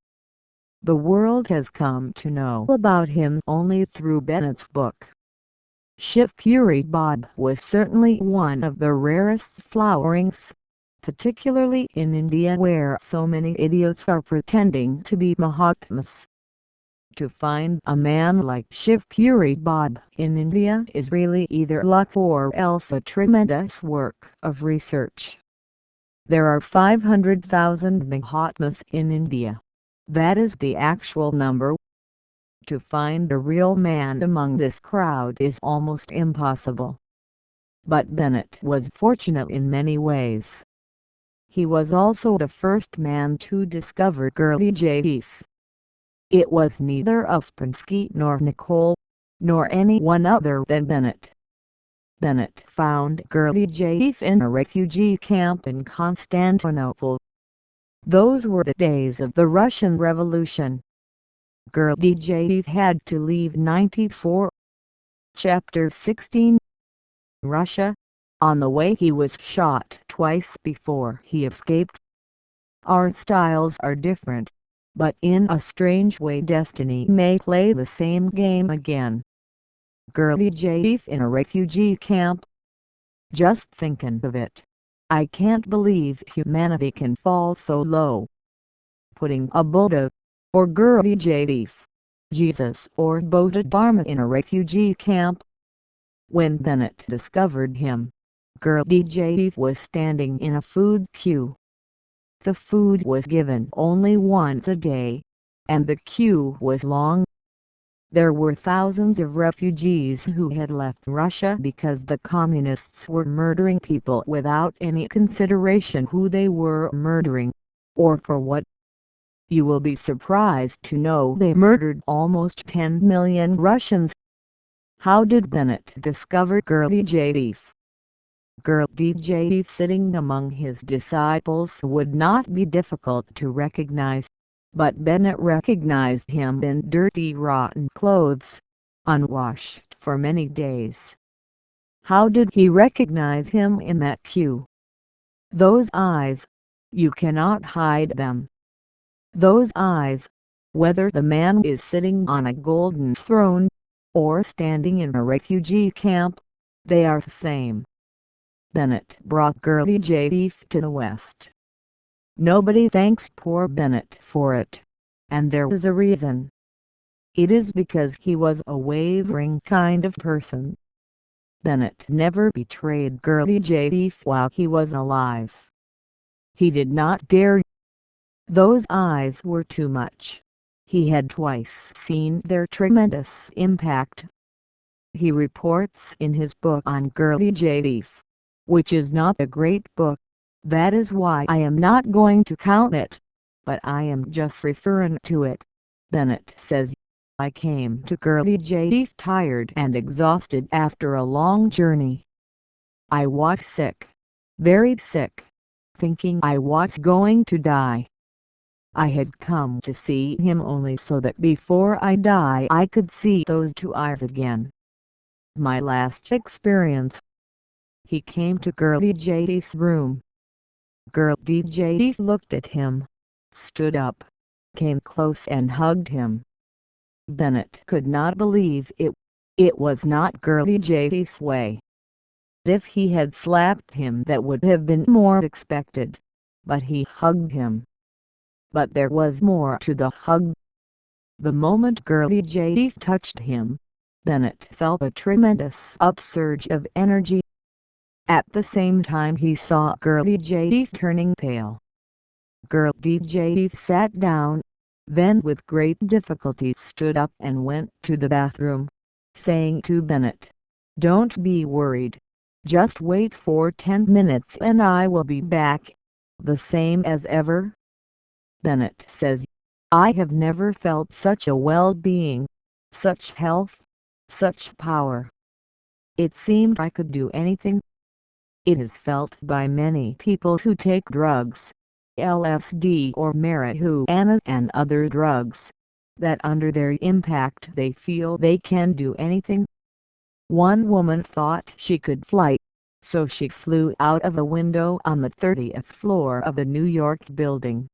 The world has come to know about him only through Bennett's book. Shivpuri Baba was certainly one of the rarest flowerings, particularly in India where so many idiots are pretending to be Mahatmas. To find a man like Shivpuri Baba in India is really either luck or else a tremendous work of research. There are 500,000 Mahatmas in India. That is the actual number. To find a real man among this crowd is almost impossible. But Bennett was fortunate in many ways. He was also the first man to discover girly Jadif. It was neither Uspensky nor Nicole, nor anyone other than Bennett. Bennett found girly Jadif in a refugee camp in Constantinople. Those were the days of the Russian Revolution. Girly Jadif had to leave 94. Chapter 16. Russia. On the way he was shot twice before he escaped. Our styles are different, but in a strange way destiny may play the same game again. Girly Jadif in a refugee camp. Just thinking of it, I can't believe humanity can fall so low. Putting a Buddha, or girly Jadif, Jesus or Bodhidharma in a refugee camp. When Bennett discovered him, girly Jadif was standing in a food queue. The food was given only once a day, and the queue was long. There were thousands of refugees who had left Russia because the communists were murdering people without any consideration who they were murdering, or for what. You will be surprised to know they murdered almost 10 million Russians. How did Bennett discover girly Jadif? Girly Jadif sitting among his disciples would not be difficult to recognize, but Bennett recognized him in dirty rotten clothes, unwashed for many days. How did he recognize him in that queue? Those eyes, you cannot hide them. Those eyes, whether the man is sitting on a golden throne, or standing in a refugee camp, they are the same. Bennett brought girly Jadif to the West. Nobody thanks poor Bennett for it, and there is a reason. It is because he was a wavering kind of person. Bennett never betrayed girly Jadif while he was alive. He did not dare. Those eyes were too much. He had twice seen their tremendous impact. He reports in his book on girly Jadif, which is not a great book. That is why I am not going to count it, but I am just referring to it. Bennett says, I came to girly Jadif tired and exhausted after a long journey. I was sick, very sick, thinking I was going to die. I had come to see him only so that before I die I could see those two eyes again. My last experience. He came to girly Jadif's room. Girly Jadif looked at him, stood up, came close and hugged him. Bennett could not believe it. It was not girly Jadif's way. If he had slapped him that would have been more expected, but he hugged him. But there was more to the hug. The moment girly Jadif touched him, Bennett felt a tremendous upsurge of energy. At the same time he saw girly Jadif turning pale. Girly Jadif sat down. then with great difficulty stood up and went to the bathroom, saying to Bennett, "Don't be worried. Just wait for 10 minutes and I will be back, the same as ever." Bennett says, "I have never felt such a well-being, such health, such power. It seemed I could do anything." It is felt by many people who take drugs, LSD or marijuana and other drugs, that under their impact they feel they can do anything. One woman thought she could fly, so she flew out of a window on the 30th floor of a New York building.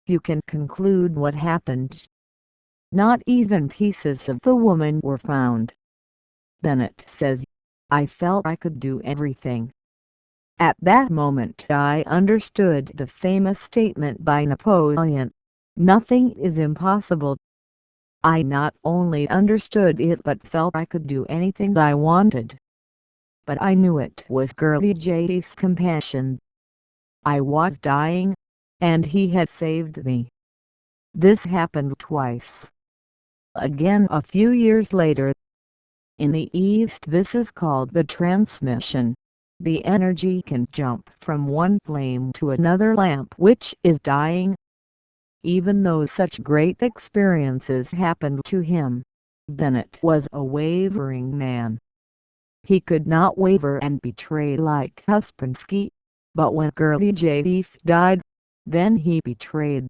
You can conclude what happened. Not even pieces of the woman were found. Bennett says, "I felt I could do everything. At that moment I understood the famous statement by Napoleon, 'Nothing is impossible.' I not only understood it but felt I could do anything I wanted. But I knew it was Gurley J.'s compassion. I was dying, and he had saved me." This happened twice. Again a few years later. In the East this is called the transmission. The energy can jump from one flame to another lamp which is dying. Even though such great experiences happened to him, Bennett was a wavering man. He could not waver and betray like Ouspensky, but when Gurley J. died, then he betrayed.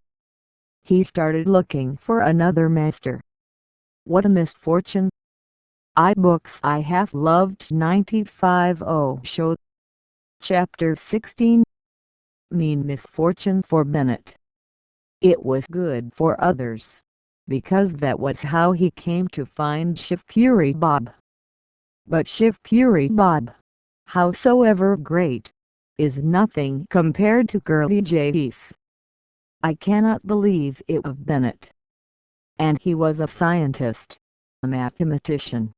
He started looking for another master. What a misfortune! Books I have loved 95 show. Chapter 16. Mean misfortune for Bennett. It was good for others, because that was how he came to find Shivpuri Bob. But Shivpuri Bob, howsoever great, is nothing compared to Gurley J. I cannot believe it of Bennett. And he was a scientist, a mathematician.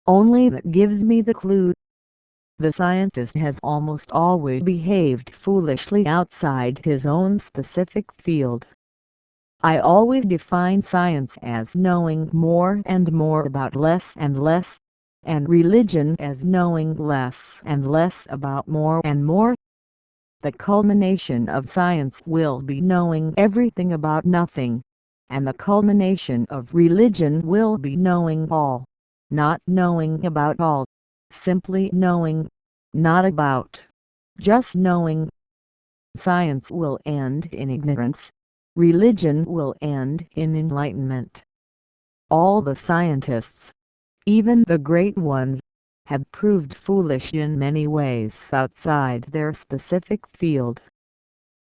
Only that gives me the clue. The scientist has almost always behaved foolishly outside his own specific field. I always define science as knowing more and more about less and less, and religion as knowing less and less about more and more. The culmination of science will be knowing everything about nothing, and the culmination of religion will be knowing all, not knowing about all, simply knowing, not about, just knowing. Science will end in ignorance, religion will end in enlightenment. All the scientists, even the great ones, have proved foolish in many ways outside their specific field.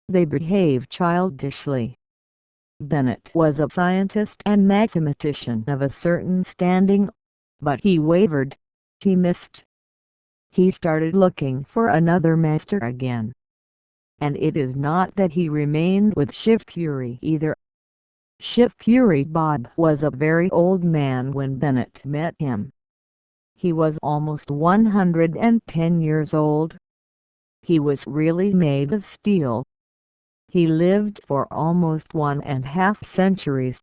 They behave childishly. Bennett was a scientist and mathematician of a certain standing, but he wavered, he missed. He started looking for another master again. And it is not that he remained with Shivpuri either. Shivpuri Bob was a very old man when Bennett met him. He was almost 110 years old. He was really made of steel. He lived for almost 1.5 centuries.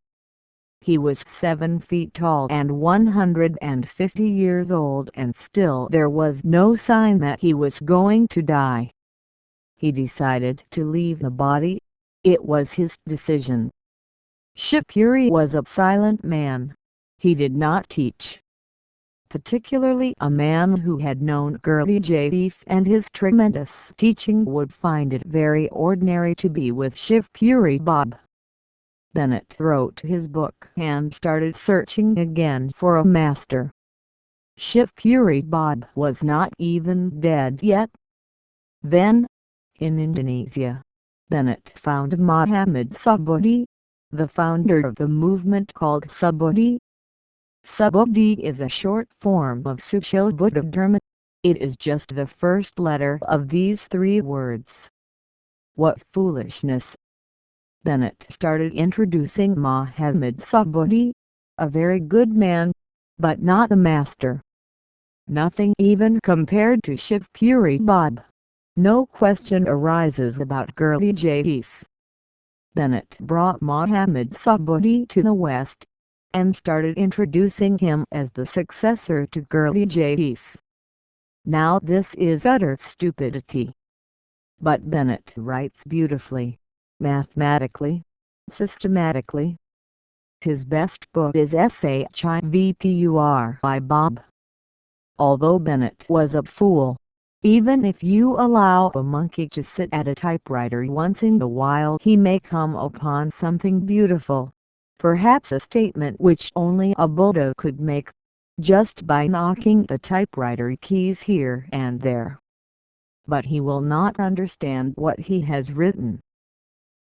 He was 7 feet tall and 150 years old, and still there was no sign that he was going to die. He decided to leave the body. It was his decision. Shivpuri was a silent man. He did not teach. Particularly a man who had known Gurley J. and his tremendous teaching would find it very ordinary to be with Shivpuri Bob. Bennett wrote his book and started searching again for a master. Shivpuri Bob was not even dead yet. Then, in Indonesia, Bennett found Muhammad Subodhi, the founder of the movement called Subodhi. Subodhi is a short form of Sushil Buddha Dharma. It is just the first letter of these 3 words. What foolishness! Bennett started introducing Muhammad Subodhi, a very good man, but not a master. Nothing even compared to Shivpuri Bob. No question arises about Gurley J. Bennett brought Mohammad Subhuti to the West, and started introducing him as the successor to Gurdjieff. Now this is utter stupidity. But Bennett writes beautifully, mathematically, systematically. His best book is SHIVPUR by Bob. Although Bennett was a fool, even if you allow a monkey to sit at a typewriter once in a while he may come upon something beautiful, perhaps a statement which only a Buddha could make, just by knocking the typewriter keys here and there. But he will not understand what he has written.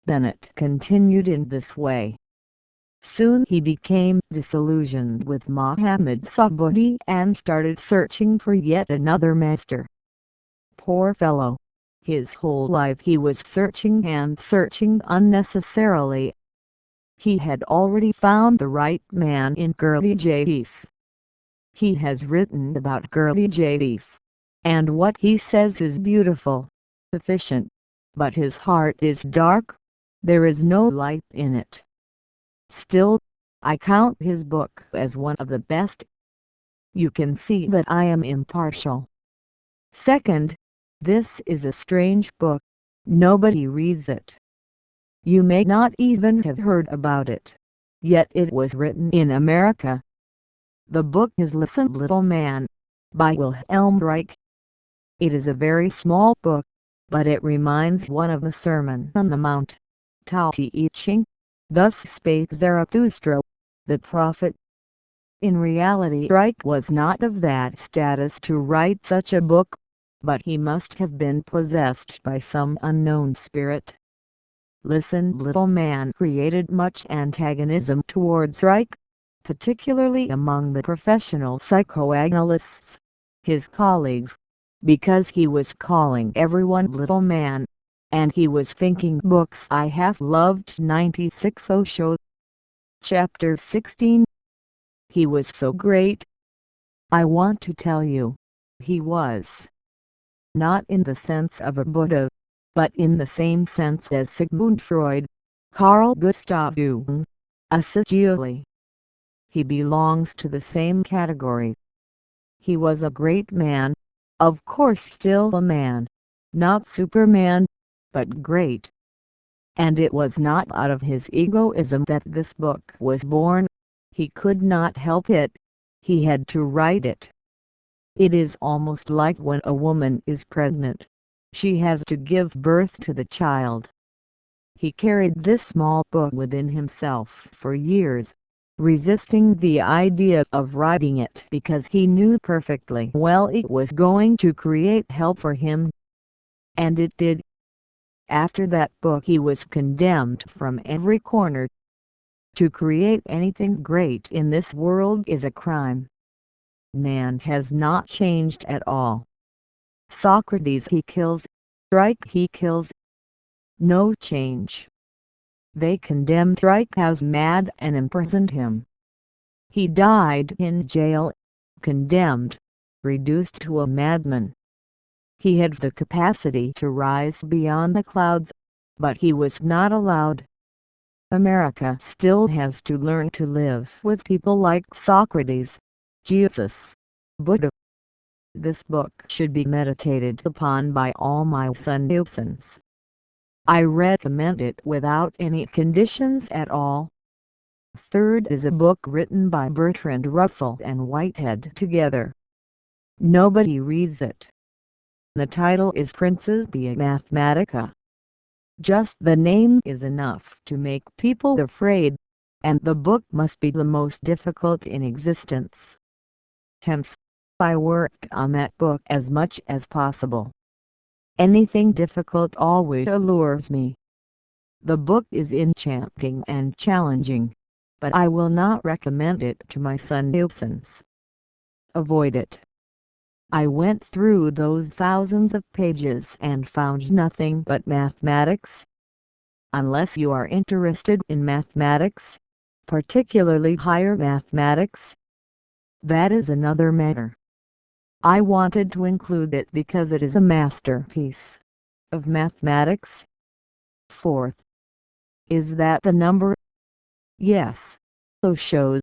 Bennett continued in this way. Soon he became disillusioned with Mohammad Subhuti and started searching for yet another master. Poor fellow! His whole life he was searching and searching unnecessarily. He had already found the right man in Gurdjieff. He has written about Gurdjieff, and what he says is beautiful, sufficient, but his heart is dark, there is no light in it. Still, I count his book as one of the best. You can see that I am impartial. Second, this is a strange book, nobody reads it. You may not even have heard about it, yet it was written in America. The book is Listen Little Man, by Wilhelm Reich. It is a very small book, but it reminds one of the Sermon on the Mount, Tao Te Ching, Thus Spake Zarathustra, the prophet. In reality Reich was not of that status to write such a book, but he must have been possessed by some unknown spirit. Listen Little Man created much antagonism towards Reich, particularly among the professional psychoanalysts, his colleagues, because he was calling everyone little man, and he was thinking books I have loved 96 Osho. Chapter 16. He was so great. I want to tell you, he was. Not in the sense of a Buddha, but in the same sense as Sigmund Freud, Carl Gustav Jung, Assagioli. He belongs to the same category. He was a great man, of course still a man, not Superman, but great. And it was not out of his egoism that this book was born, he could not help it, he had to write it. It is almost like when a woman is pregnant, she has to give birth to the child. He carried this small book within himself for years, resisting the idea of writing it because he knew perfectly well it was going to create hell for him. And it did. After that book he was condemned from every corner. To create anything great in this world is a crime. Man has not changed at all. Socrates he kills, Reich he kills. No change. They condemned Reich as mad and imprisoned him. He died in jail, condemned, reduced to a madman. He had the capacity to rise beyond the clouds, but he was not allowed. America still has to learn to live with people like Socrates, Jesus, Buddha. This book should be meditated upon by all my citizens. I recommend it without any conditions at all. Third is a book written by Bertrand Russell and Whitehead together. Nobody reads it. The title is Principia Mathematica. Just the name is enough to make people afraid, and the book must be the most difficult in existence. Hence, I worked on that book as much as possible. Anything difficult always allures me. The book is enchanting and challenging, but I will not recommend it to my citizens. Avoid it. I went through those thousands of pages and found nothing but mathematics. Unless you are interested in mathematics, particularly higher mathematics, that is another matter. I wanted to include it because it is a masterpiece of mathematics. Fourth, Is that the number? Yes. Shows.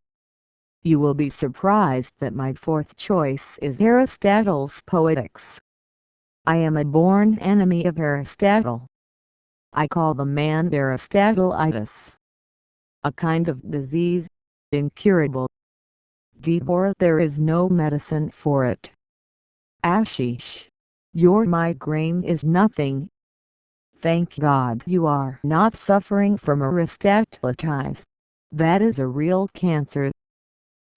You will be surprised that my fourth choice is Aristotle's Poetics. I am a born enemy of Aristotle. I call the man Aristotleitis. A kind of disease, incurable. Or there is no medicine for it. Ashish, your migraine is nothing. Thank God you are not suffering from Aristotleitis. That is a real cancer.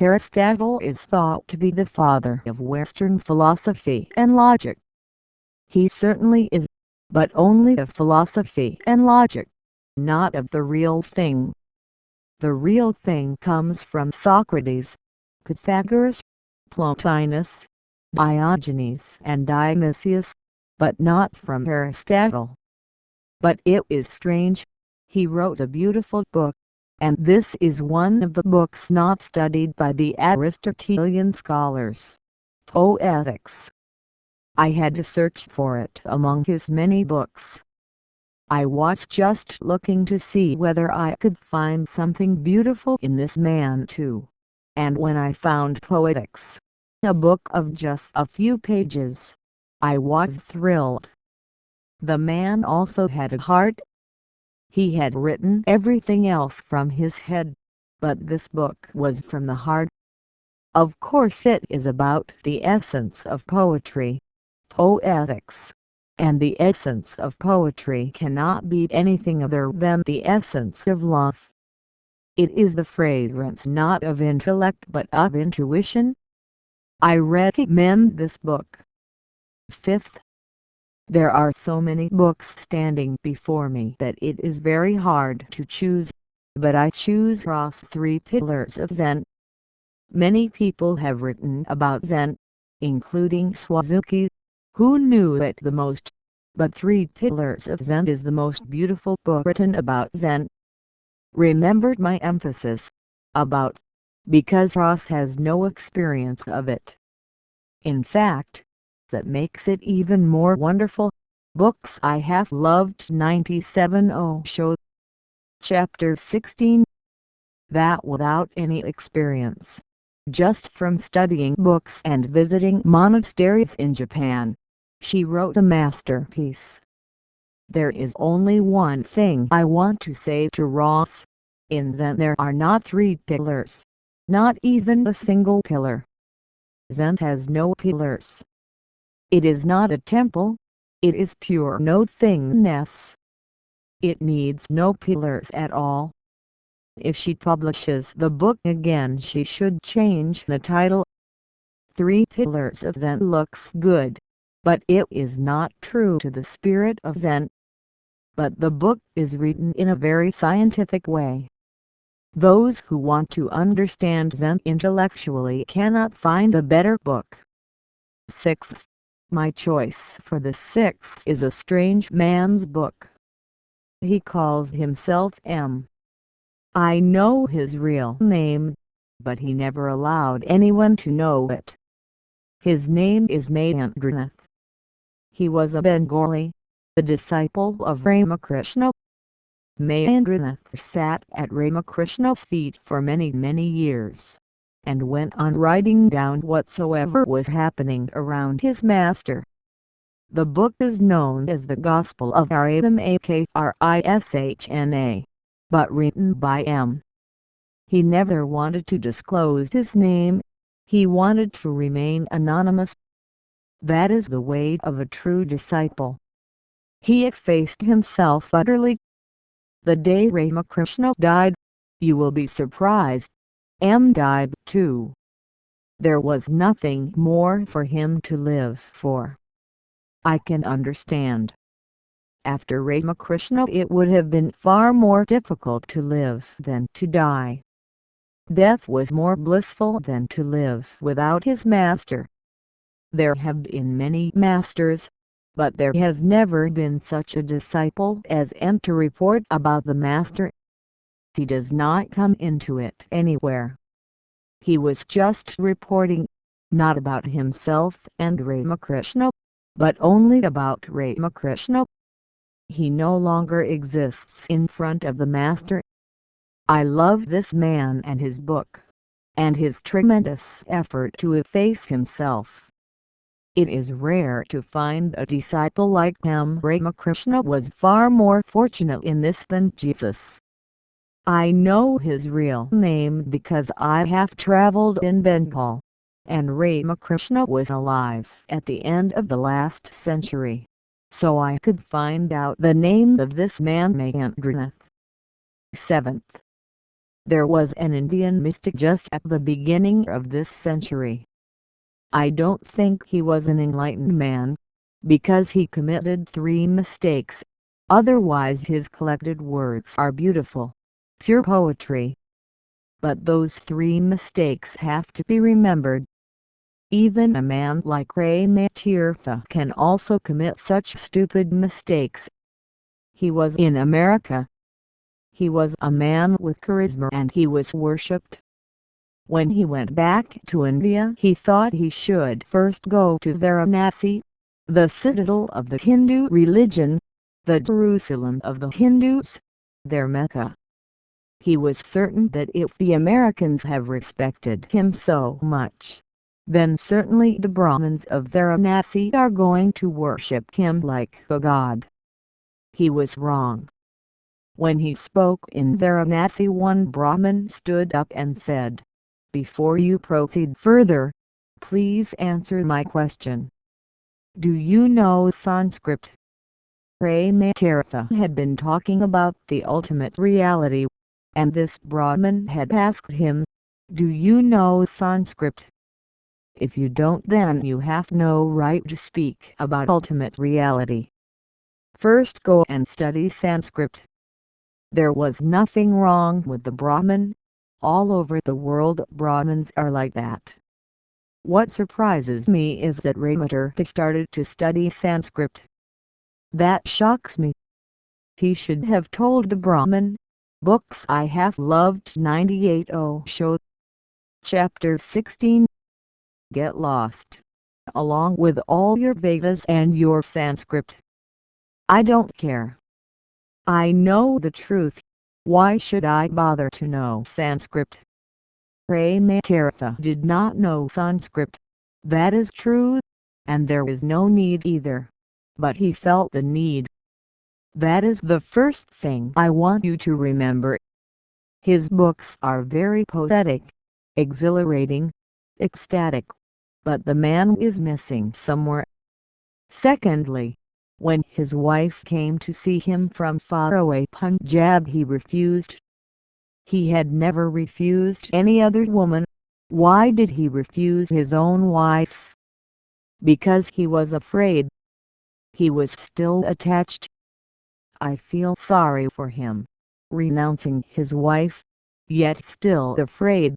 Aristotle is thought to be the father of Western philosophy and logic. He certainly is, but only of philosophy and logic, not of the real thing. The real thing comes from Socrates, Pythagoras, Plotinus, Diogenes and Dionysius, but not from Aristotle. But it is strange. He wrote a beautiful book, and this is one of the books not studied by the Aristotelian scholars, Poetics. I had to search for it among his many books. I was just looking to see whether I could find something beautiful in this man too. And when I found Poetics, a book of just a few pages, I was thrilled. The man also had a heart. He had written everything else from his head, but this book was from the heart. Of course it is about the essence of poetry, Poetics, and the essence of poetry cannot be anything other than the essence of love. It is the fragrance not of intellect but of intuition. I recommend this book. Fifth, there are so many books standing before me that it is very hard to choose, but I choose Ross' Three Pillars of Zen. Many people have written about Zen, including Suzuki, who knew it the most, but Three Pillars of Zen is the most beautiful book written about Zen. Remember my emphasis, about, because Ross has no experience of it. In fact, that makes it even more wonderful. Books I have loved 97 Osho. Chapter 16. That without any experience, just from studying books and visiting monasteries in Japan, she wrote a masterpiece. There is only one thing I want to say to Ross. In Zen there are not three pillars, not even a single pillar. Zen has no pillars. It is not a temple, it is pure nothingness. It needs no pillars at all. If she publishes the book again she should change the title. Three Pillars of Zen looks good, but it is not true to the spirit of Zen. But the book is written in a very scientific way. Those who want to understand Zen intellectually cannot find a better book. Sixth, my choice for the sixth is a strange man's book. He calls himself M. I know his real name, but he never allowed anyone to know it. His name is Mahendranath. He was a Bengali, the disciple of Ramakrishna. Mahendranath sat at Ramakrishna's feet for many years, and went on writing down whatsoever was happening around his master. The book is known as the Gospel of Krishna, but written by M. He never wanted to disclose his name, he wanted to remain anonymous. That is the way of a true disciple. He effaced himself utterly. The day Ramakrishna died, you will be surprised, M died too. There was nothing more for him to live for. I can understand. After Ramakrishna it would have been far more difficult to live than to die. Death was more blissful than to live without his master. There have been many masters, but there has never been such a disciple as M to report about the master. He does not come into it anywhere. He was just reporting, not about himself and Ramakrishna, but only about Ramakrishna. he no longer exists in front of the master. I love this man and his book, and his tremendous effort to efface himself. It is rare to find a disciple like him. Ramakrishna was far more fortunate in this than Jesus. I know his real name because I have traveled in Bengal, and Ramakrishna was alive at the end of the last century, so I could find out the name of this man. Mahendranath. 7th. There was an Indian mystic just at the beginning of this century. I don't think he was an enlightened man, because he committed 3 mistakes, otherwise his collected works are beautiful, pure poetry. But those 3 mistakes have to be remembered. Even a man like Rajneeshpuram can also commit such stupid mistakes. He was in America. He was a man with charisma and he was worshipped. When he went back to India he thought he should first go to Varanasi, the citadel of the Hindu religion, the Jerusalem of the Hindus, their Mecca. He was certain that if the Americans have respected him so much, then certainly the Brahmins of Varanasi are going to worship him like a god. He was wrong. When he spoke in Varanasi, one Brahmin stood up and said, "Before you proceed further, please answer my question. Do you know Sanskrit?" Rajneeshpuram had been talking about the ultimate reality, and this Brahmin had asked him, "Do you know Sanskrit? If you don't, then you have no right to speak about ultimate reality. First go and study Sanskrit." There was nothing wrong with the Brahmin. All over the world Brahmins are like that. What surprises me is that Rajneeshpuram started to study Sanskrit. That shocks me. He should have told the Brahmin, "Books I have loved." 98 Osho. Chapter 16. Get lost, along with all your Vedas and your Sanskrit. I don't care. I know the truth. Why should I bother to know Sanskrit? Rajneeshpuram did not know Sanskrit. That is true, and there is no need either. But he felt the need. That is the first thing I want you to remember. His books are very poetic, exhilarating, ecstatic, but the man is missing somewhere. Secondly, when his wife came to see him from faraway Punjab he refused. He had never refused any other woman. Why did he refuse his own wife? Because he was afraid. He was still attached. I feel sorry for him, renouncing his wife, yet still afraid.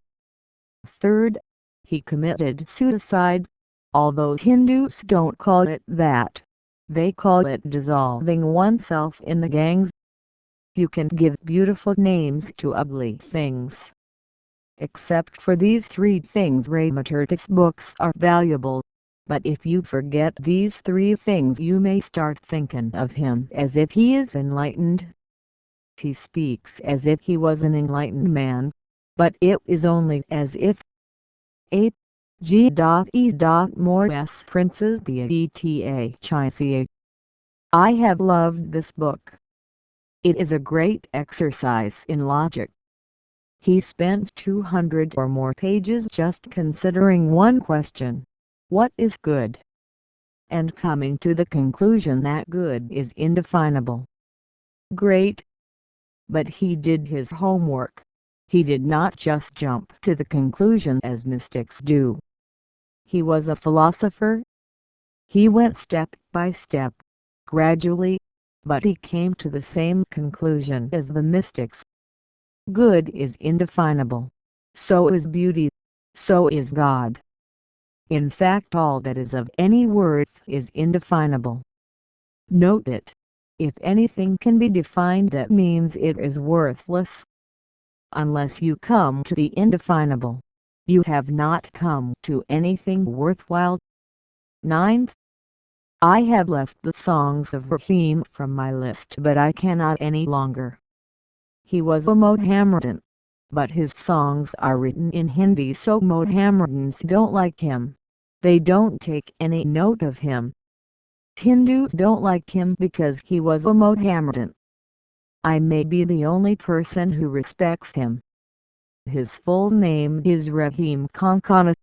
Third, he committed suicide, although Hindus don't call it that. They call it dissolving oneself in the Ganges. You can give beautiful names to ugly things. Except for these 3 things, Rajneeshpuram's books are valuable. But if you forget these 3 things, you may start thinking of him as if he is enlightened. He speaks as if he was an enlightened man, but it is only as if. 8. G.E. Morris Princes Beta Chica. I have loved this book. It is a great exercise in logic. He spends 200 or more pages just considering one question: what is good? And coming to the conclusion that good is indefinable. Great! But he did his homework. He did not just jump to the conclusion as mystics do. He was a philosopher. He went step by step, gradually, but he came to the same conclusion as the mystics. Good is indefinable. So is beauty. So is God. In fact, all that is of any worth is indefinable. Note it. If anything can be defined, that means it is worthless. Unless you come to the indefinable, you have not come to anything worthwhile. 9th. I have left the songs of Rahim from my list, but I cannot any longer. He was a Mohammedan, but his songs are written in Hindi, so Mohammedans don't like him. They don't take any note of him. Hindus don't like him because he was a Mohammedan. I may be the only person who respects him. His full name is Rahim Konkana.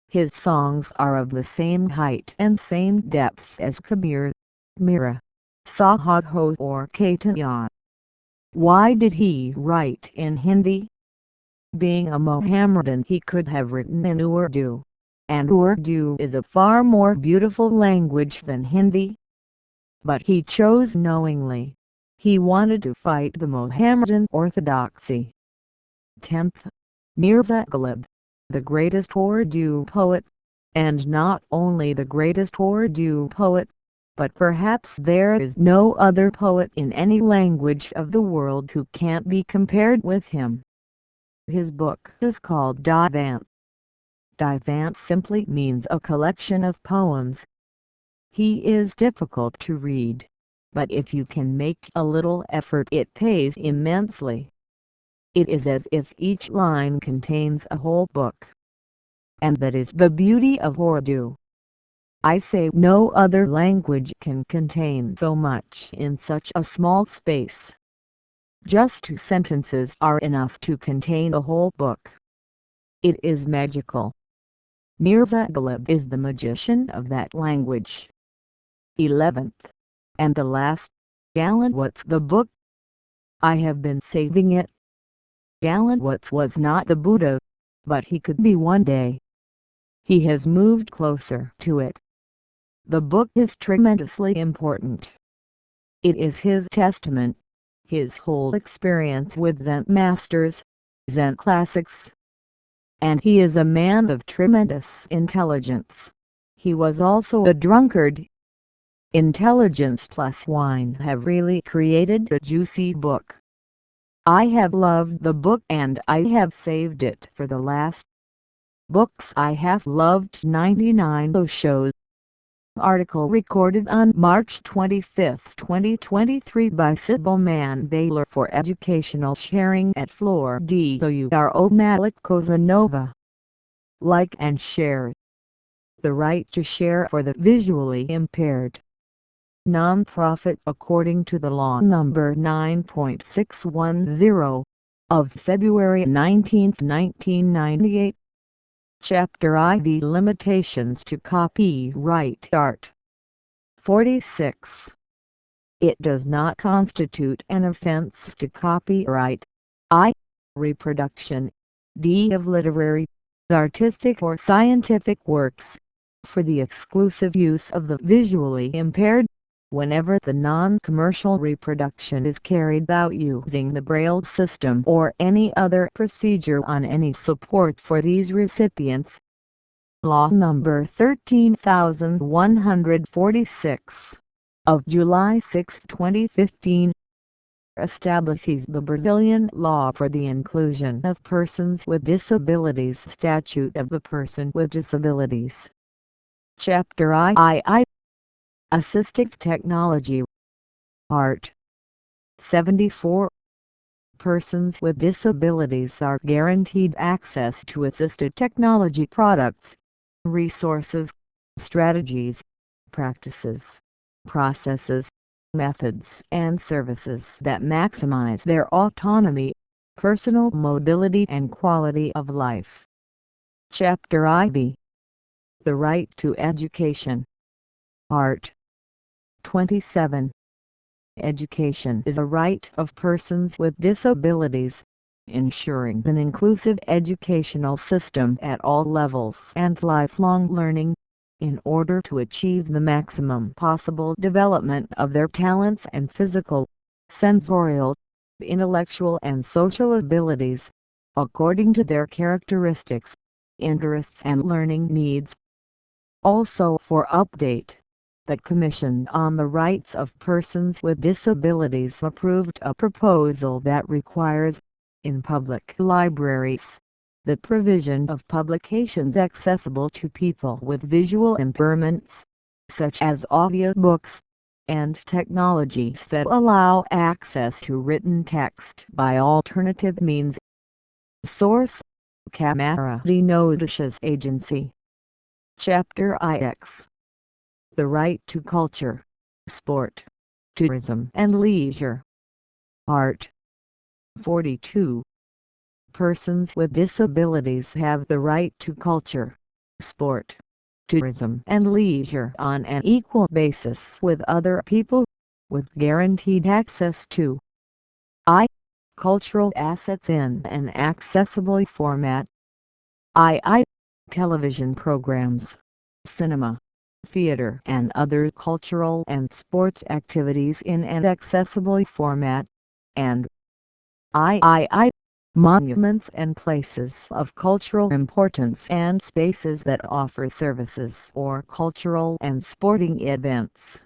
His songs are of the same height and same depth as Kabir, Mira, Sahadho or Kaitanya. Why did he write in Hindi? Being a Mohammedan, he could have written in Urdu, and Urdu is a far more beautiful language than Hindi. But he chose knowingly. He wanted to fight the Mohammedan orthodoxy. 10th. Mirza Ghalib, the greatest Urdu poet, and not only the greatest Urdu poet, but perhaps there is no other poet in any language of the world who can't be compared with him. His book is called Divan. Divan simply means a collection of poems. He is difficult to read, but if you can make a little effort it pays immensely. It is as if each line contains a whole book. And that is the beauty of Urdu. I say no other language can contain so much in such a small space. Just 2 sentences are enough to contain a whole book. It is magical. Mirza Ghalib is the magician of that language. 11th. And the last. Galen Watts the book. I have been saving it. Galen Watts was not the Buddha, but he could be one day. He has moved closer to it. The book is tremendously important. It is his testament, his whole experience with Zen masters, Zen classics. And he is a man of tremendous intelligence. He was also a drunkard. Intelligence plus wine have really created a juicy book. I have loved the book and I have saved it for the last. Books I have loved 99 Osho. Article recorded on March 25, 2023 by Sybil Mann Baylor for educational sharing at Flor de Uro Malik Kozanova. Like and share. The right to share for the visually impaired. Non-profit according to the law number 9.610 of February 19, 1998. Chapter IV Limitations to Copyright Art. 46. It does not constitute an offense to copyright I. Reproduction D. of literary, artistic or scientific works, for the exclusive use of the visually impaired, whenever the non-commercial reproduction is carried out using the Braille system or any other procedure on any support for these recipients. Law number 13146 of July 6, 2015 establishes the Brazilian law for the inclusion of persons with disabilities Statute of the Person with Disabilities. Chapter II Assistive Technology. Art. 74. Persons with disabilities are guaranteed access to assistive technology products, resources, strategies, practices, processes, methods and services that maximize their autonomy, personal mobility and quality of life. Chapter IV. The right to education. Art. 27. Education is a right of persons with disabilities, ensuring an inclusive educational system at all levels and lifelong learning, in order to achieve the maximum possible development of their talents and physical, sensorial, intellectual and social abilities, according to their characteristics, interests and learning needs. Also for update. The Commission on the Rights of Persons with Disabilities approved a proposal that requires, in public libraries, the provision of publications accessible to people with visual impairments. such as audiobooks, and technologies that allow access to written text by alternative means. Source: KARAMAZOV Agency. Chapter IX. The Right to Culture, Sport, Tourism and Leisure. Art. 42. Persons with disabilities have the right to culture, sport, tourism and leisure on an equal basis with other people, with guaranteed access to cultural assets in an accessible format. Television programs, cinema, theater and other cultural and sports activities in an accessible format, and monuments and places of cultural importance and spaces that offer services or cultural and sporting events.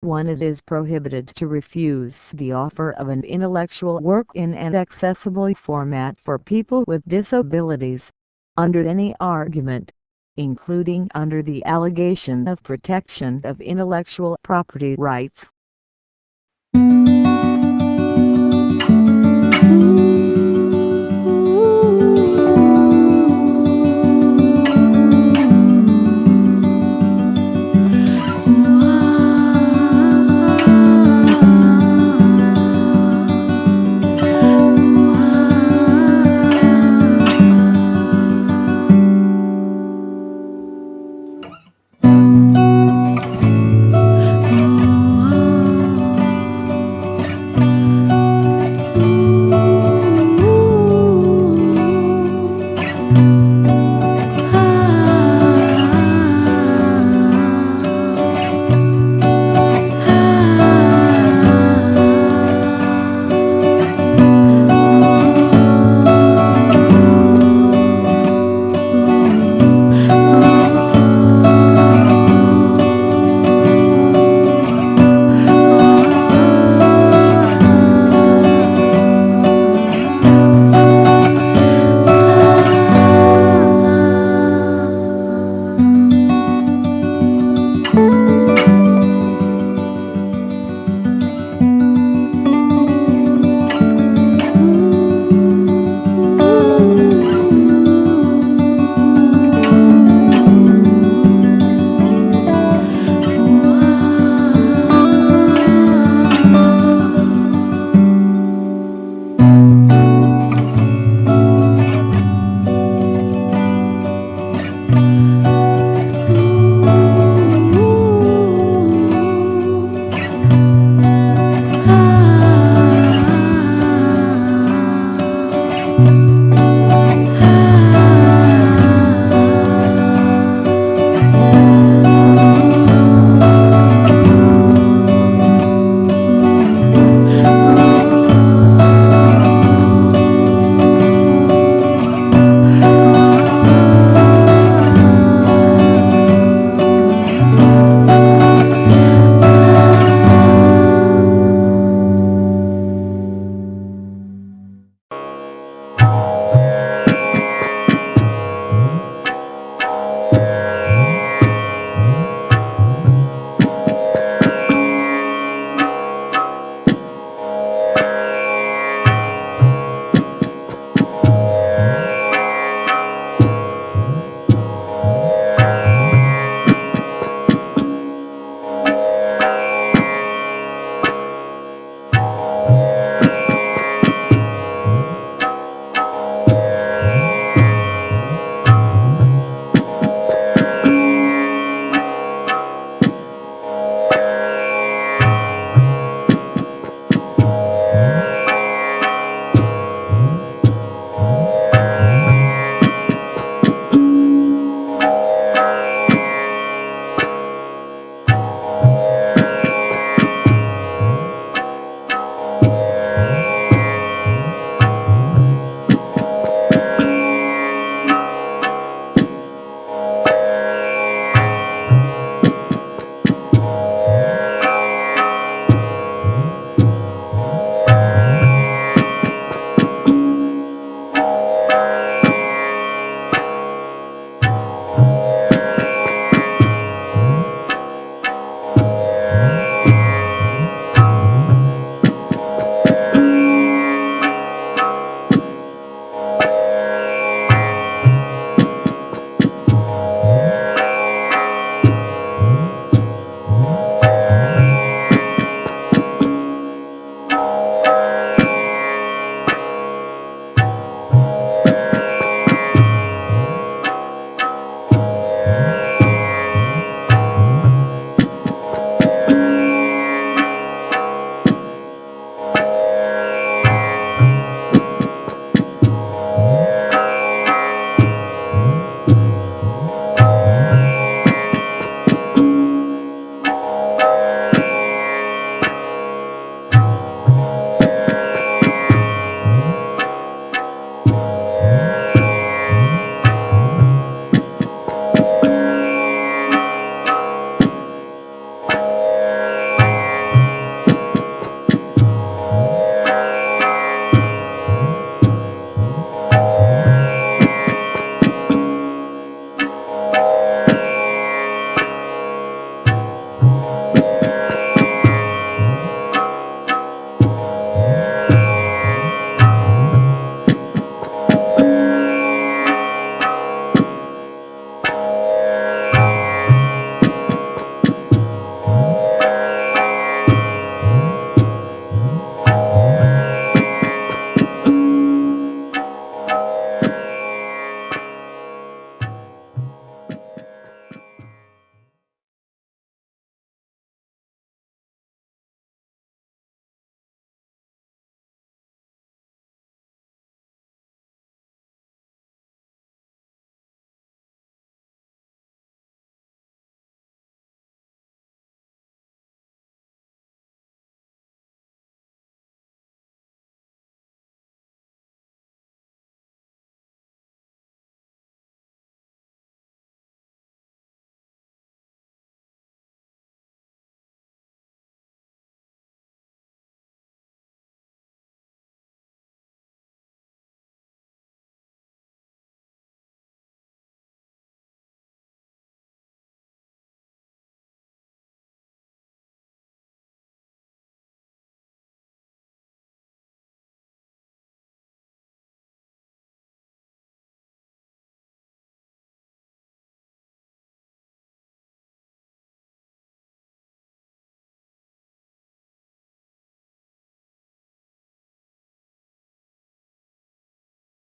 1. It is prohibited to refuse the offer of an intellectual work in an accessible format for people with disabilities, under any argument, including under the allegation of protection of intellectual property rights.